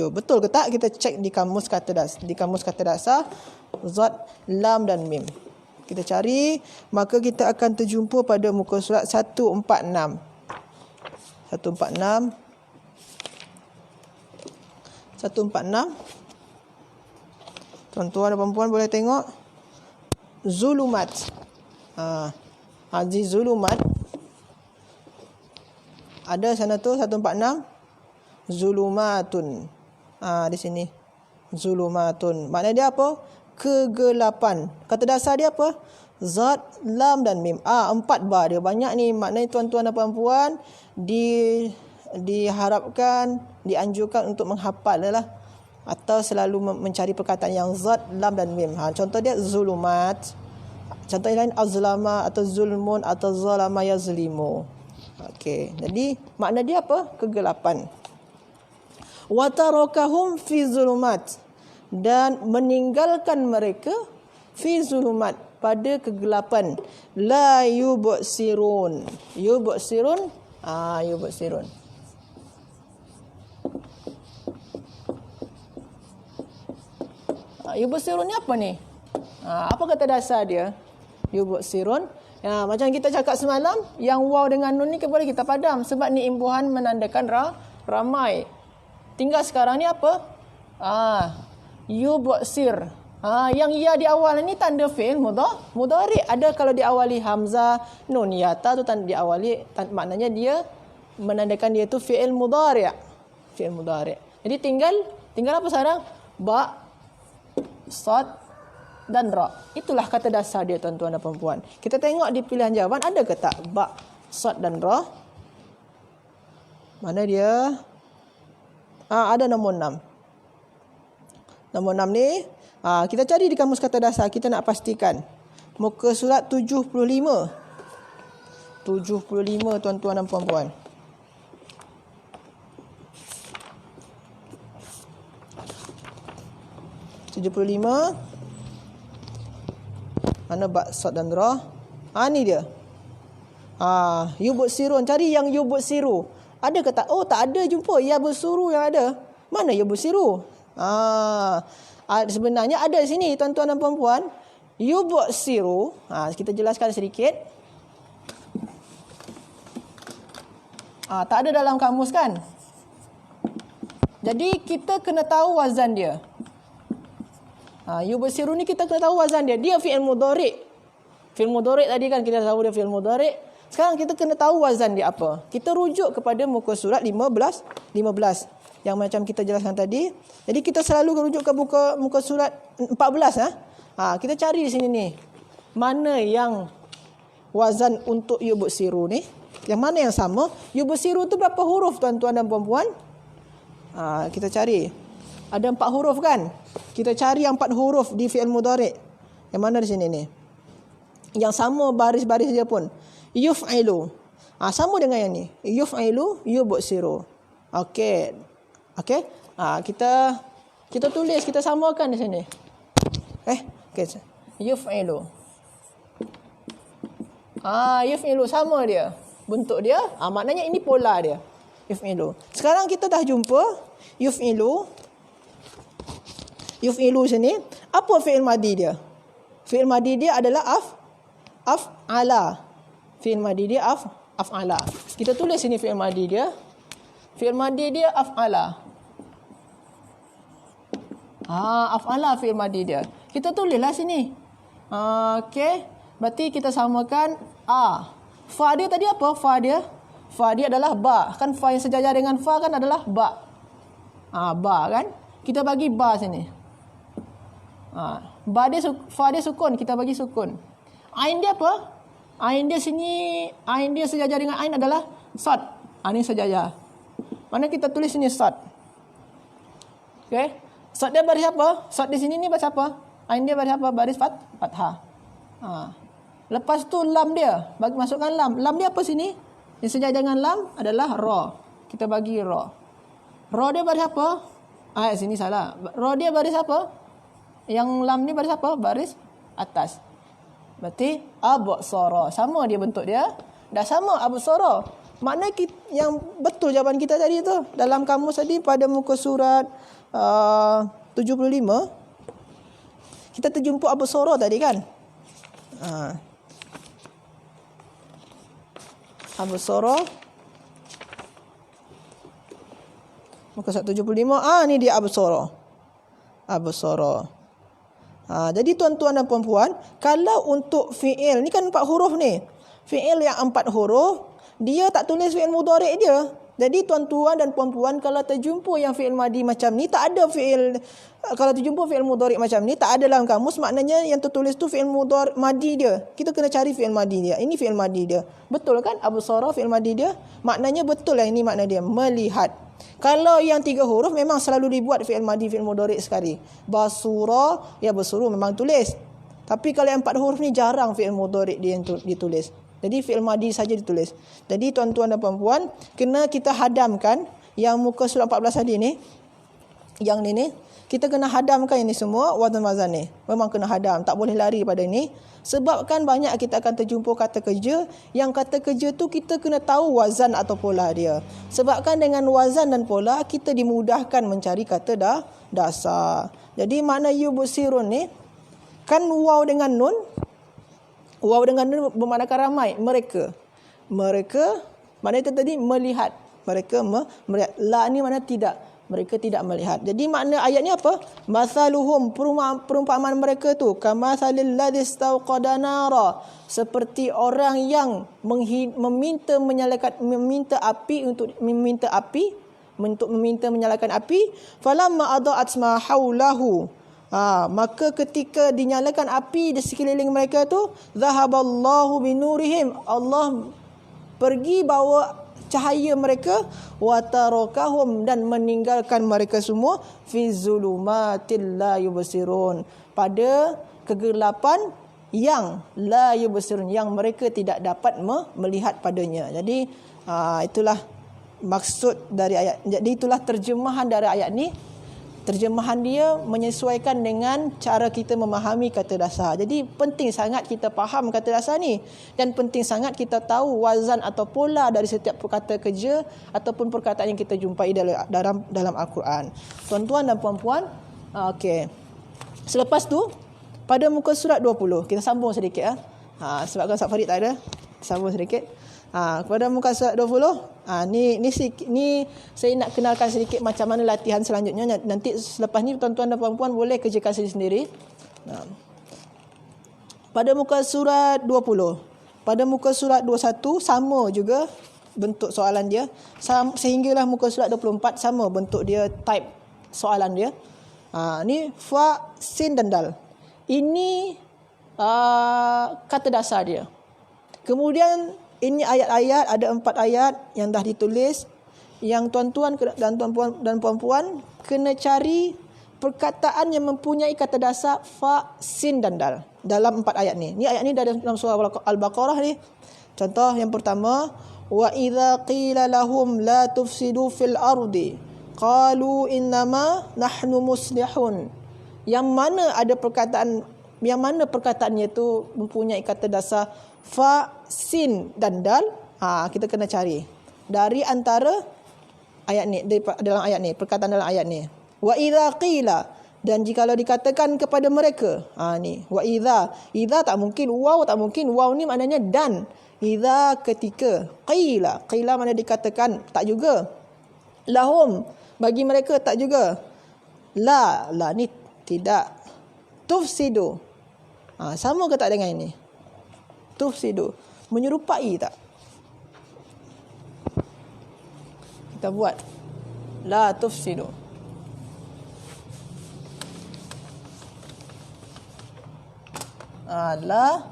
Betul ke tak? Kita cek di kamus kata dasar zat, lam dan mim. Kita cari, maka kita akan terjumpa pada muka surat 146. 146. Tuan-tuan dan puan-puan boleh tengok zulumat. Di zulumat ada sana tu 146 zulumatun. Di sini zulumatun. Maknanya dia apa? Kegelapan. Kata dasar dia apa? Zat, lam dan mim. 4 bar dia. Banyak ni. Maknanya tuan-tuan dan puan-puan diharapkan, dianjurkan untuk menghafal lah. Atau selalu mencari perkataan yang zat, lam dan mim. Contoh dia zulumat. Contoh yang lain azlama atau zulmun atau zalama yazlimu. Okey. Jadi makna dia apa? Kegelapan. Wa tarakahum fi zulumat, dan meninggalkan mereka fi zulumat, pada kegelapan. La yubsirun. Yubsirun. Yubsirun. Yubsirun ni apa ni? Apa kata dasar dia? Yubsirun. Macam kita cakap semalam, yang waw dengan nun ni boleh kita padam sebab ni imbuhan menandakan ramai. Tinggal sekarang ni apa? Yubsir. Yang ya di awal ni tanda fi'il mudhari. Ada kalau diawali hamzah, nun yata tu tanda diawali, maknanya dia menandakan dia tu fi'il mudhari. Fi'il mudhari. Jadi tinggal apa sekarang? Ba, sad dan ra. Itulah kata dasar dia tuan-tuan dan puan-puan. Kita tengok di pilihan jawapan ada ke tak ba, sad dan ra? Mana dia? Ada nombor 6. Nombor 6 ni kita cari di kamus kata dasar, kita nak pastikan. Muka surat 75. 75 tuan-tuan dan puan-puan. Mana ba, sad dan ra? Ni dia. Yubsirun. Cari yang yubsiru. Ada ke tak? Oh, tak ada jumpa. Ya bersuru yang ada. Mana yubsiru? Sebenarnya ada di sini tuan-tuan dan puan-puan. Yubsiru. Kita jelaskan sedikit. Tak ada dalam kamus kan? Jadi kita kena tahu wazan dia. Yubsiru ni kita kena tahu wazan dia. Dia fi'il mudhari. Fi'il mudhari tadi kan kita tahu dia fi'il mudhari. Sekarang kita kena tahu wazan dia apa. Kita rujuk kepada muka surat 15 yang macam kita jelaskan tadi. Jadi kita selalu rujuk ke muka surat 14 kita cari di sini ni. Mana yang wazan untuk yubsiru ni? Yang mana yang sama? Yubsiru tu berapa huruf tuan-tuan dan puan-puan? Kita cari. Ada 4 huruf kan? Kita cari yang 4 huruf di fi'il mudhari. Yang mana di sini ni? Yang sama baris-baris dia pun. Yuf'ilu. Sama dengan yang ni. Yuf'ilu, yubsiru. Okey. Kita tulis, kita samakan di sini. Okey. Yuf'ilu. Yuf'ilu sama dia. Bentuk dia, maknanya ini pola dia. Yuf'ilu. Sekarang kita dah jumpa yuf'ilu. Yuf'ilu sini, apa fi'il madi dia? Fi'il madi dia adalah af'ala. Fi'il madi dia af'ala. Kita tulis sini fi'il madi dia. Fi'il madi dia af'ala. Af'ala fi'il madi dia. Kita tulislah sini. Okey. Berarti kita samakan A. Fa dia tadi apa? Fa dia adalah ba. Kan fa yang sejajar dengan fa kan adalah ba. Ba kan? Kita bagi ba sini. Fa dia sukun, kita bagi sukun. Ain dia apa? Ain dia sejajar dengan ain adalah sad. Ini sejajar. Mana kita tulis sini sad. Okey. Sad dia baris apa? Sad di sini ni baris apa? Ain dia baris apa? Baris fathah. Lepas tu lam dia, bagi masukkan lam. Lam dia apa sini? Yang sejajar dengan lam adalah ra. Kita bagi ra. Ra dia baris apa? Sini salah. Ra dia baris apa? Yang lam ni baris apa? Baris atas. Berarti absara. Sama dia bentuk dia. Dah sama absara. Makna yang betul jawapan kita tadi tu. Dalam kamus tadi pada muka surat 75 kita terjumpa absara tadi kan? Absara muka surat 75. Ni dia absara. Jadi tuan-tuan dan puan-puan, kalau untuk fi'il, ni kan 4 huruf ni. Fi'il yang 4 huruf, dia tak tulis fi'il mudhari' dia. Jadi tuan-tuan dan puan-puan, kalau terjumpa yang fi'il madi macam ni, tak ada fi'il, kalau terjumpa fi'il mudhari' macam ni, tak ada dalam kamus, maknanya yang tertulis tu fi'il mudhari' madi dia. Kita kena cari fi'il madi dia. Ini fi'il madi dia. Betul kan? Absara fi'il madi dia. Maknanya betul lah, ini makna dia. Melihat. Kalau yang 3 huruf memang selalu dibuat fi'il madi, fi'il mudhari' sekali. Basura, ya basuru memang tulis. Tapi kalau yang 4 huruf ni jarang fi'il mudhari' dia yang ditulis. Jadi fi'il madi saja ditulis. Jadi tuan-tuan dan puan-puan, kena kita hadamkan yang muka surat 14 tadi ni. Yang ni kita kena hadamkan ini semua wazan-wazan ni. Memang kena hadam, tak boleh lari pada ini. Sebabkan banyak kita akan terjumpa kata kerja, yang kata kerja tu kita kena tahu wazan atau pola dia. Sebabkan dengan wazan dan pola kita dimudahkan mencari kata dasar. Jadi makna yubsirun ni kan waw dengan nun. Waw dengan nun bermaknakan ramai. Mereka, mana itu tadi? Melihat. Mereka melihat. La ni mana tidak. Mereka tidak melihat. Jadi makna ayat ni apa? Masaluhum, perumpamaan mereka tu. Kamathalil ladzi istauqada nara. Seperti orang yang meminta menyalakan api. Falamma adaat ma haulahu. Maka ketika dinyalakan api di sekeliling mereka tu, zahaballahu binurihim, Allah pergi bawa cahaya mereka, wa tarakahum, dan meninggalkan mereka semua fi zulumatil la yubsirun, pada kegelapan yang la yubsirun, yang mereka tidak dapat melihat padanya. Jadi itulah maksud dari ayat. Jadi itulah terjemahan dari ayat ni. Terjemahan dia menyesuaikan dengan cara kita memahami kata dasar. Jadi penting sangat kita faham kata dasar ni, dan penting sangat kita tahu wazan atau pola dari setiap perkata kerja ataupun perkataan yang kita jumpai dalam Al-Quran. Tuan-tuan dan puan-puan, okey. Selepas tu pada muka surat 20 kita sambung sedikit sebabkan Ustaz Farid tak ada, sambung sedikit. Kepada muka surat 20, ni saya nak kenalkan sedikit macam mana latihan selanjutnya. Nanti selepas ni tuan-tuan dan puan-puan boleh kerjakan sendiri. Pada muka surat 20, pada muka surat 21 sama juga bentuk soalan dia, sehinggalah muka surat 24 sama bentuk dia, type soalan dia. Ni fa, sin dan dal. Ini kata dasar dia. Kemudian ini ayat-ayat, ada 4 ayat yang dah ditulis, yang tuan-tuan dan puan-puan kena cari perkataan yang mempunyai kata dasar fa, sin dan dal dalam 4 ayat ni. Ni ayat ni dalam surah Al-Baqarah ni. Contoh yang pertama, wa idza qila lahum la tufsidu fil ardi qalu innama nahnu muslihun. Yang mana ada perkataan, yang mana perkataannya tu mempunyai kata dasar fa, sin dan dal. Kita kena cari dari antara ayat ni, dalam ayat ni, perkataan dalam ayat ni. Wa idza qila, dan jikalau dikatakan kepada mereka. Ni wa idza tak mungkin, waw tak mungkin. Waw ni maknanya dan. Idza ketika. Qila mana dikatakan, tak juga. Lahum, bagi mereka, tak juga. La ni tidak. Tufsidu, sama ke tak dengan ini? Tufsidu. Menyerupai tak? Kita buat. La tufsidu. La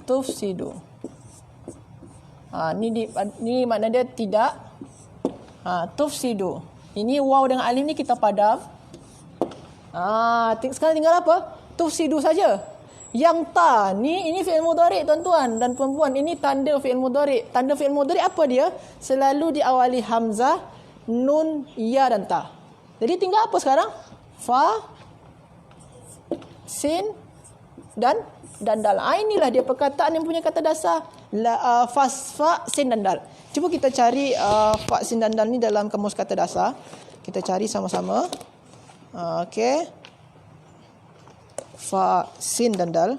tufsidu. Ni makna dia tidak. Tufsidu. Ini waw dengan alif ni kita padam. Sekarang tinggal apa? Tufsidu saja. Yang ta ni, ini fi'il mudhari' tuan-tuan dan puan-puan. Ini tanda fi'il mudhari'. Tanda fi'il mudhari' apa dia? Selalu diawali hamzah, nun, ya dan ta. Jadi tinggal apa sekarang? Fa, sin dan dal. Inilah dia perkataan yang punya kata dasar. Fa, sin dan dal. Cuba kita cari fa, sin dan dal ni dalam kamus kata dasar. Kita cari sama-sama. Okey. Fa, sin dan dal.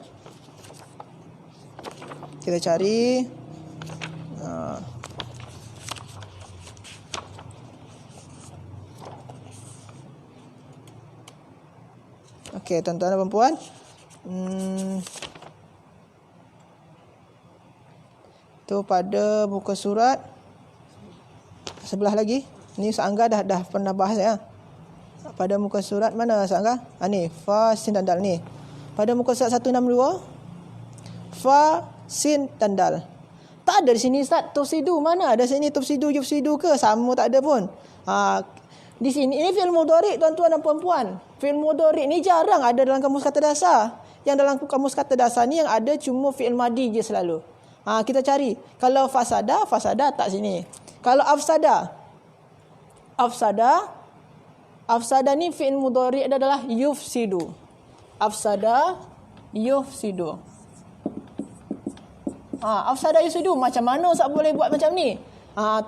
Kita cari. Okey, tuan-tuan dan puan-puan. Tu pada muka surat sebelah lagi. Ni Sangga dah pernah bahas ya. Pada muka surat mana Sangga? Ni fa, sin dan dal ni. Pada muka surat 162 fa, sin dan dal. Tak ada di sini Ustaz tufsidu. Mana ada sini tufsidu yufsidu ke? Sama tak ada pun. Di sini ini fi'il mudhari' tuan-tuan dan puan-puan. Fi'il mudhari' ni jarang ada dalam kamus kata dasar. Yang dalam kamus kata dasar ni yang ada cuma fi'il madi je selalu. Kita cari. Kalau fasada tak sini. Kalau afsada ni fi'il mudhari' adalah yufsidu. Afsada yufsidu. Afsada yufsidu. Macam mana Ustaz boleh buat macam ni?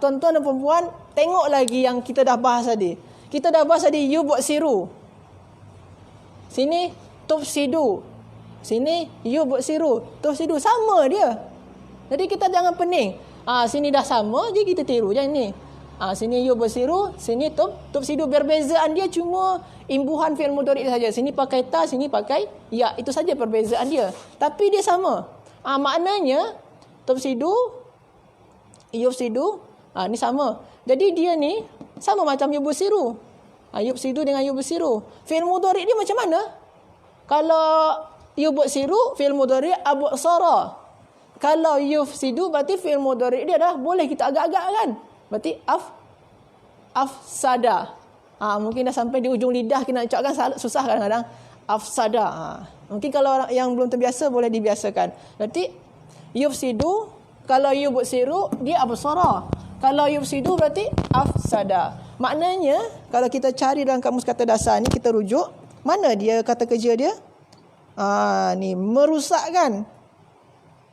Tuan-tuan dan puan-puan, tengok lagi yang kita dah bahas tadi. Kita dah bahas tadi yubsiru. Sini tufsidu. Sini yubsiru. Tufsidu sama dia. Jadi kita jangan pening. Sini dah sama je kita tiru je ni. Sini yubsiru, sini tufsidu. Perbezaan dia cuma imbuhan fi'il mudhari' saja. Sini pakai ta, sini pakai ya. Itu saja perbezaan dia. Tapi dia sama. Maknanya tufsidu, yufsidu, ni sama. Jadi dia ni sama macam yubsiru. Yubsidu dengan yubsiru. Fi'il mudhari' dia macam mana? Kalau yubsiru fi'il mudhari' absara. Kalau yufsidu berarti fi'il mudhari' dia dah boleh kita agak-agak kan? Berarti afsada. Mungkin dah sampai di ujung lidah kita nak ucapkan susah kadang-kadang. Afsada. Mungkin kalau orang yang belum terbiasa boleh dibiasakan. Berarti yufsidu, kalau yubsiru dia absara. Kalau yufsidu berarti afsada. Maknanya kalau kita cari dalam kamus kata dasar ni, kita rujuk mana dia kata kerja dia? Ni merusakkan.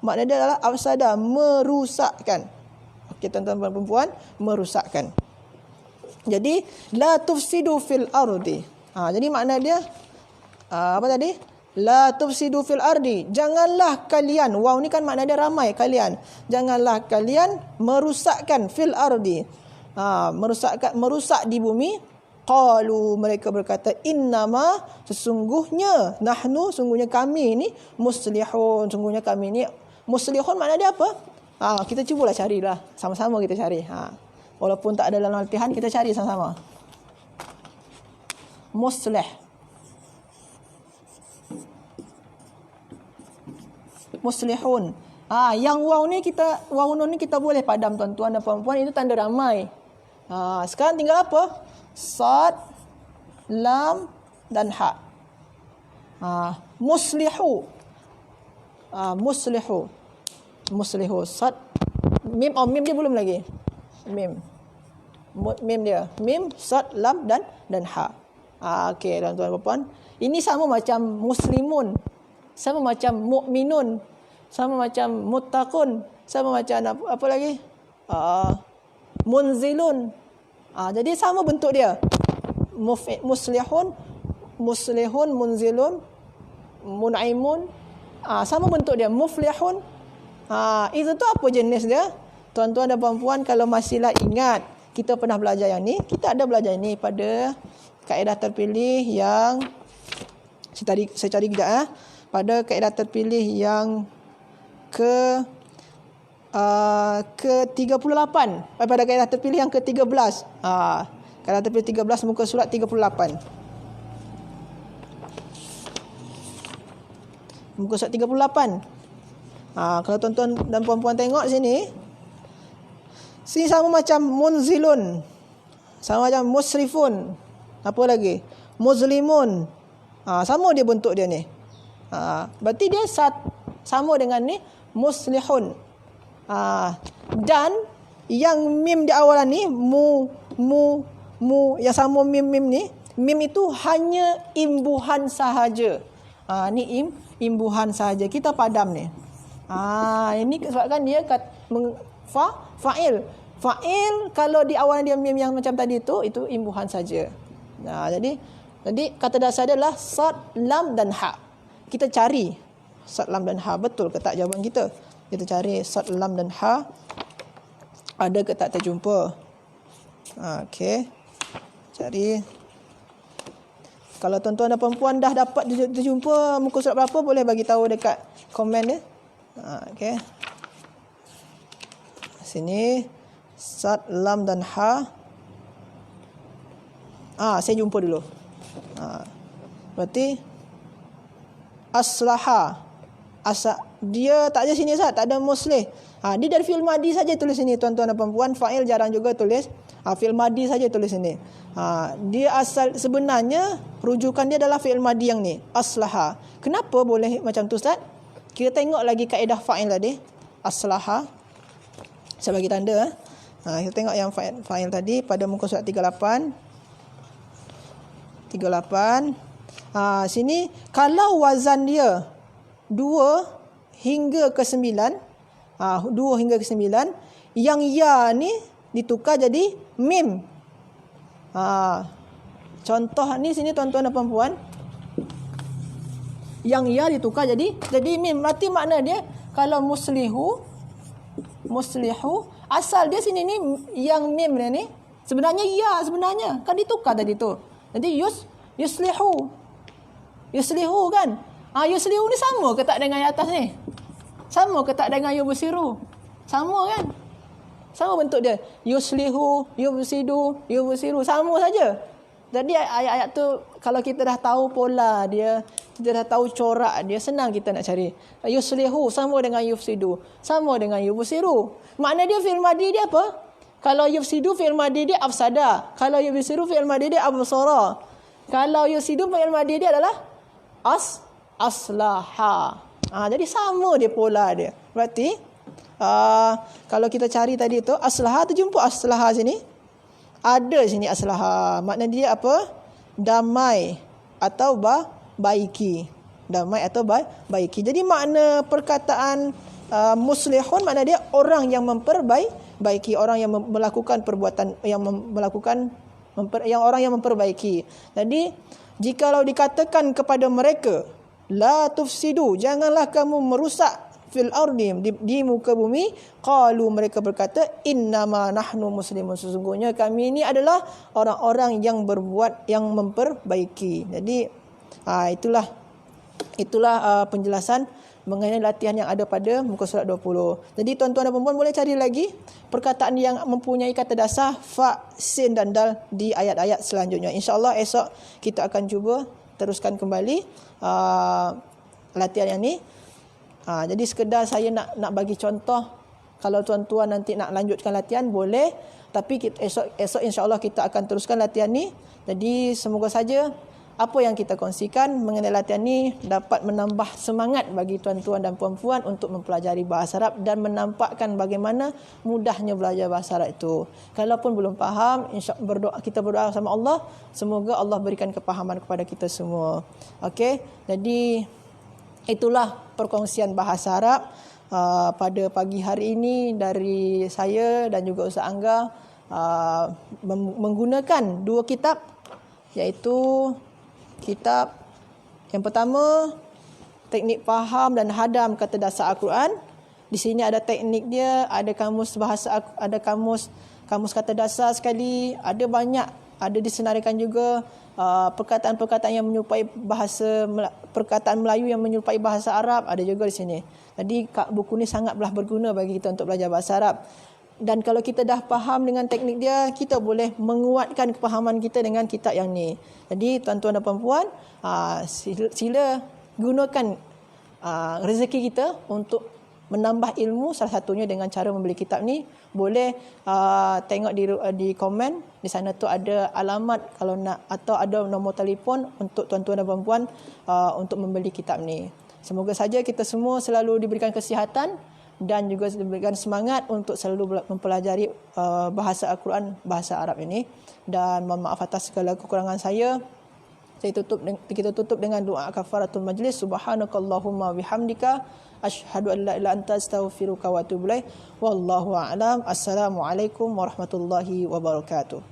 Makna dia adalah afsada, merusakkan. Okey tuan-tuan dan puan-puan, merusakkan. Jadi la tufsidu fil ardi. Jadi makna dia apa tadi? La tufsidu fil ardi. Janganlah kalian, waw ni kan makna dia ramai kalian. Janganlah kalian merusakkan fil ardi. Merusak di bumi. Qalu, mereka berkata, innama, sesungguhnya, nahnu, sungguhnya kami ni muslihun. Sungguhnya kami ni muslihun makna dia apa? Kita cubalah carilah. Sama-sama kita cari. Walaupun tak ada dalam latihan, kita cari sama-sama. Muslih. Muslihun. Yang waw nun ni kita boleh padam tuan-tuan dan puan-puan. Itu tanda ramai. Sekarang tinggal apa? Sad, lam dan ha. Muslihu. Muslihu. Sad. Mim dia belum lagi. Mim dia. Mim, sad, lam dan ha. Okey tuan-tuan dan puan. Ini sama macam muslimun. Sama macam mukminun. Sama macam muttaqun. Sama macam apa lagi? Munzilun. Jadi sama bentuk dia. Muslihun, munzilun, munaimun. Sama bentuk dia. Muflihun. Itu tu apa jenis dia? Tuan-tuan dan puan-puan, kalau masihlah ingat, kita pernah belajar yang ni. Kita ada belajar ni pada kaedah terpilih yang Saya cari kejap pada kaedah terpilih yang ke-38. Pada kaedah terpilih yang ke-13. Kaedah terpilih 13 muka surat 38. Muka surat 38. Kalau tuan-tuan dan puan-puan tengok sini sama macam munzilun, sama macam musrifun, apa lagi, muzlimun. Sama dia bentuk dia ni. Berarti dia sama dengan ni muslihun. Dan yang mim di awalan ni mu yang sama mim ni, mim itu hanya imbuhan sahaja. Ni imbuhan sahaja. Kita padam ni. Ini sebabkan dia fa'il. Fa'il kalau di awal dia mim yang macam tadi itu imbuhan saja. Jadi kata dasar dia adalah sad, lam dan ha. Kita cari sad, lam dan ha, betul ke tak jawapan kita? Kita cari sad, lam dan ha. Ada ke tak terjumpa? Okey. Cari. Kalau tuan-tuan dan puan-puan dah dapat terjumpa muka surat berapa, boleh bagi tahu dekat komen dia. Okey. Sini sad, lam dan ha. Saya jumpa dulu. Berarti aslaha. Dia tak ada sini Ustaz, tak ada muslih. Dia dari fi'il madi saja tulis sini tuan-tuan dan puan-puan. Fa'il jarang juga tulis. Fi'il madi saja tulis sini. Dia asal sebenarnya rujukan dia adalah fi'il madi yang ni, aslaha. Kenapa boleh macam tu Ustaz? Kita tengok lagi kaedah fa'il tadi. Aslaha. Saya bagi tanda. Kita tengok yang fa'il tadi pada muka surat 38. Sini kalau wazan dia 2 hingga ke 9, 2 hingga ke 9, yang ya ni ditukar jadi mim. Contoh ni sini tuan-tuan dan puan-puan, yang ya ditukar jadi mim. Berarti makna dia kalau muslihu, asal dia sini ni yang mim ni sebenarnya ya, sebenarnya kan ditukar tadi tu. Jadi yuslihu kan. Yuslihu ni sama ke tak dengan yang atas ni? Sama ke tak dengan yubsiru? Sama kan? Sama bentuk dia. Yuslihu, yubsiru, sama saja. Jadi ayat-ayat tu kalau kita dah tahu pola dia, kita dah tahu corak dia, senang kita nak cari. Yuslihu sama dengan yufsidu, sama dengan yubsiru. Makna dia fi'il madi dia apa? Kalau yufsidu fi'il madi dia afsada. Kalau yubsiru fi'il madi dia absara. Kalau yufsidu fi'il madi dia adalah aslaha. Jadi sama dia pola dia. Berarti kalau kita cari tadi tu aslaha, terjumpa aslaha sini. Ada sini aslaha. Makna dia apa? Damai atau baiki. Damai atau baiki. Jadi makna perkataan muslihun makna dia orang yang memperbaiki, orang yang melakukan perbuatan, orang yang memperbaiki. Jadi jikalau dikatakan kepada mereka la tufsidu, janganlah kamu merusak fil ardi, di muka bumi, qalu, mereka berkata innama nahnu muslimun, sesungguhnya kami ini adalah orang-orang yang berbuat, yang memperbaiki. Jadi itulah penjelasan mengenai latihan yang ada pada muka surat 20. Jadi tuan-tuan dan puan-puan boleh cari lagi perkataan yang mempunyai kata dasar fa, sin dan dal di ayat-ayat selanjutnya. InsyaAllah esok kita akan cuba teruskan kembali latihan yang ni. Jadi sekedar saya nak bagi contoh. Kalau tuan-tuan nanti nak lanjutkan latihan boleh, tapi esok insyaAllah kita akan teruskan latihan ni. Jadi semoga saja apa yang kita kongsikan mengenai latihan ni dapat menambah semangat bagi tuan-tuan dan puan-puan untuk mempelajari bahasa Arab dan menampakkan bagaimana mudahnya belajar bahasa Arab itu. Kalaupun belum faham, kita berdoa sama Allah, semoga Allah berikan kepahaman kepada kita semua. Okey, jadi itulah perkongsian bahasa Arab pada pagi hari ini dari saya dan juga Ustaz Angga, menggunakan 2 kitab, iaitu kitab yang pertama, teknik faham dan hadam kata dasar Al-Quran. Di sini ada teknik dia, ada kamus bahasa, ada kamus kata dasar sekali, ada banyak ada disenaraikan juga perkataan-perkataan yang menyerupai perkataan Melayu yang menyerupai bahasa Arab, ada juga di sini. Jadi buku ni sangatlah berguna bagi kita untuk belajar bahasa Arab. Dan kalau kita dah faham dengan teknik dia, kita boleh menguatkan kefahaman kita dengan kitab yang ni. Jadi tuan-tuan dan puan-puan, sila gunakan rezeki kita untuk menambah ilmu, salah satunya dengan cara membeli kitab ni. Boleh tengok di komen, di sana tu ada alamat kalau nak, atau ada nombor telefon untuk tuan-tuan dan puan-puan untuk membeli kitab ni. Semoga saja kita semua selalu diberikan kesihatan dan juga diberikan semangat untuk selalu mempelajari bahasa Al-Quran, bahasa Arab ini. Dan mohon maaf atas segala kekurangan saya. Kita tutup dengan doa kafaratul majlis. Subhanakallahumma bihamdika asyhadu an la ilaha illa anta astaghfiruka wa atubu ilaik. Wallahu a'lam. Assalamualaikum warahmatullahi wabarakatuh.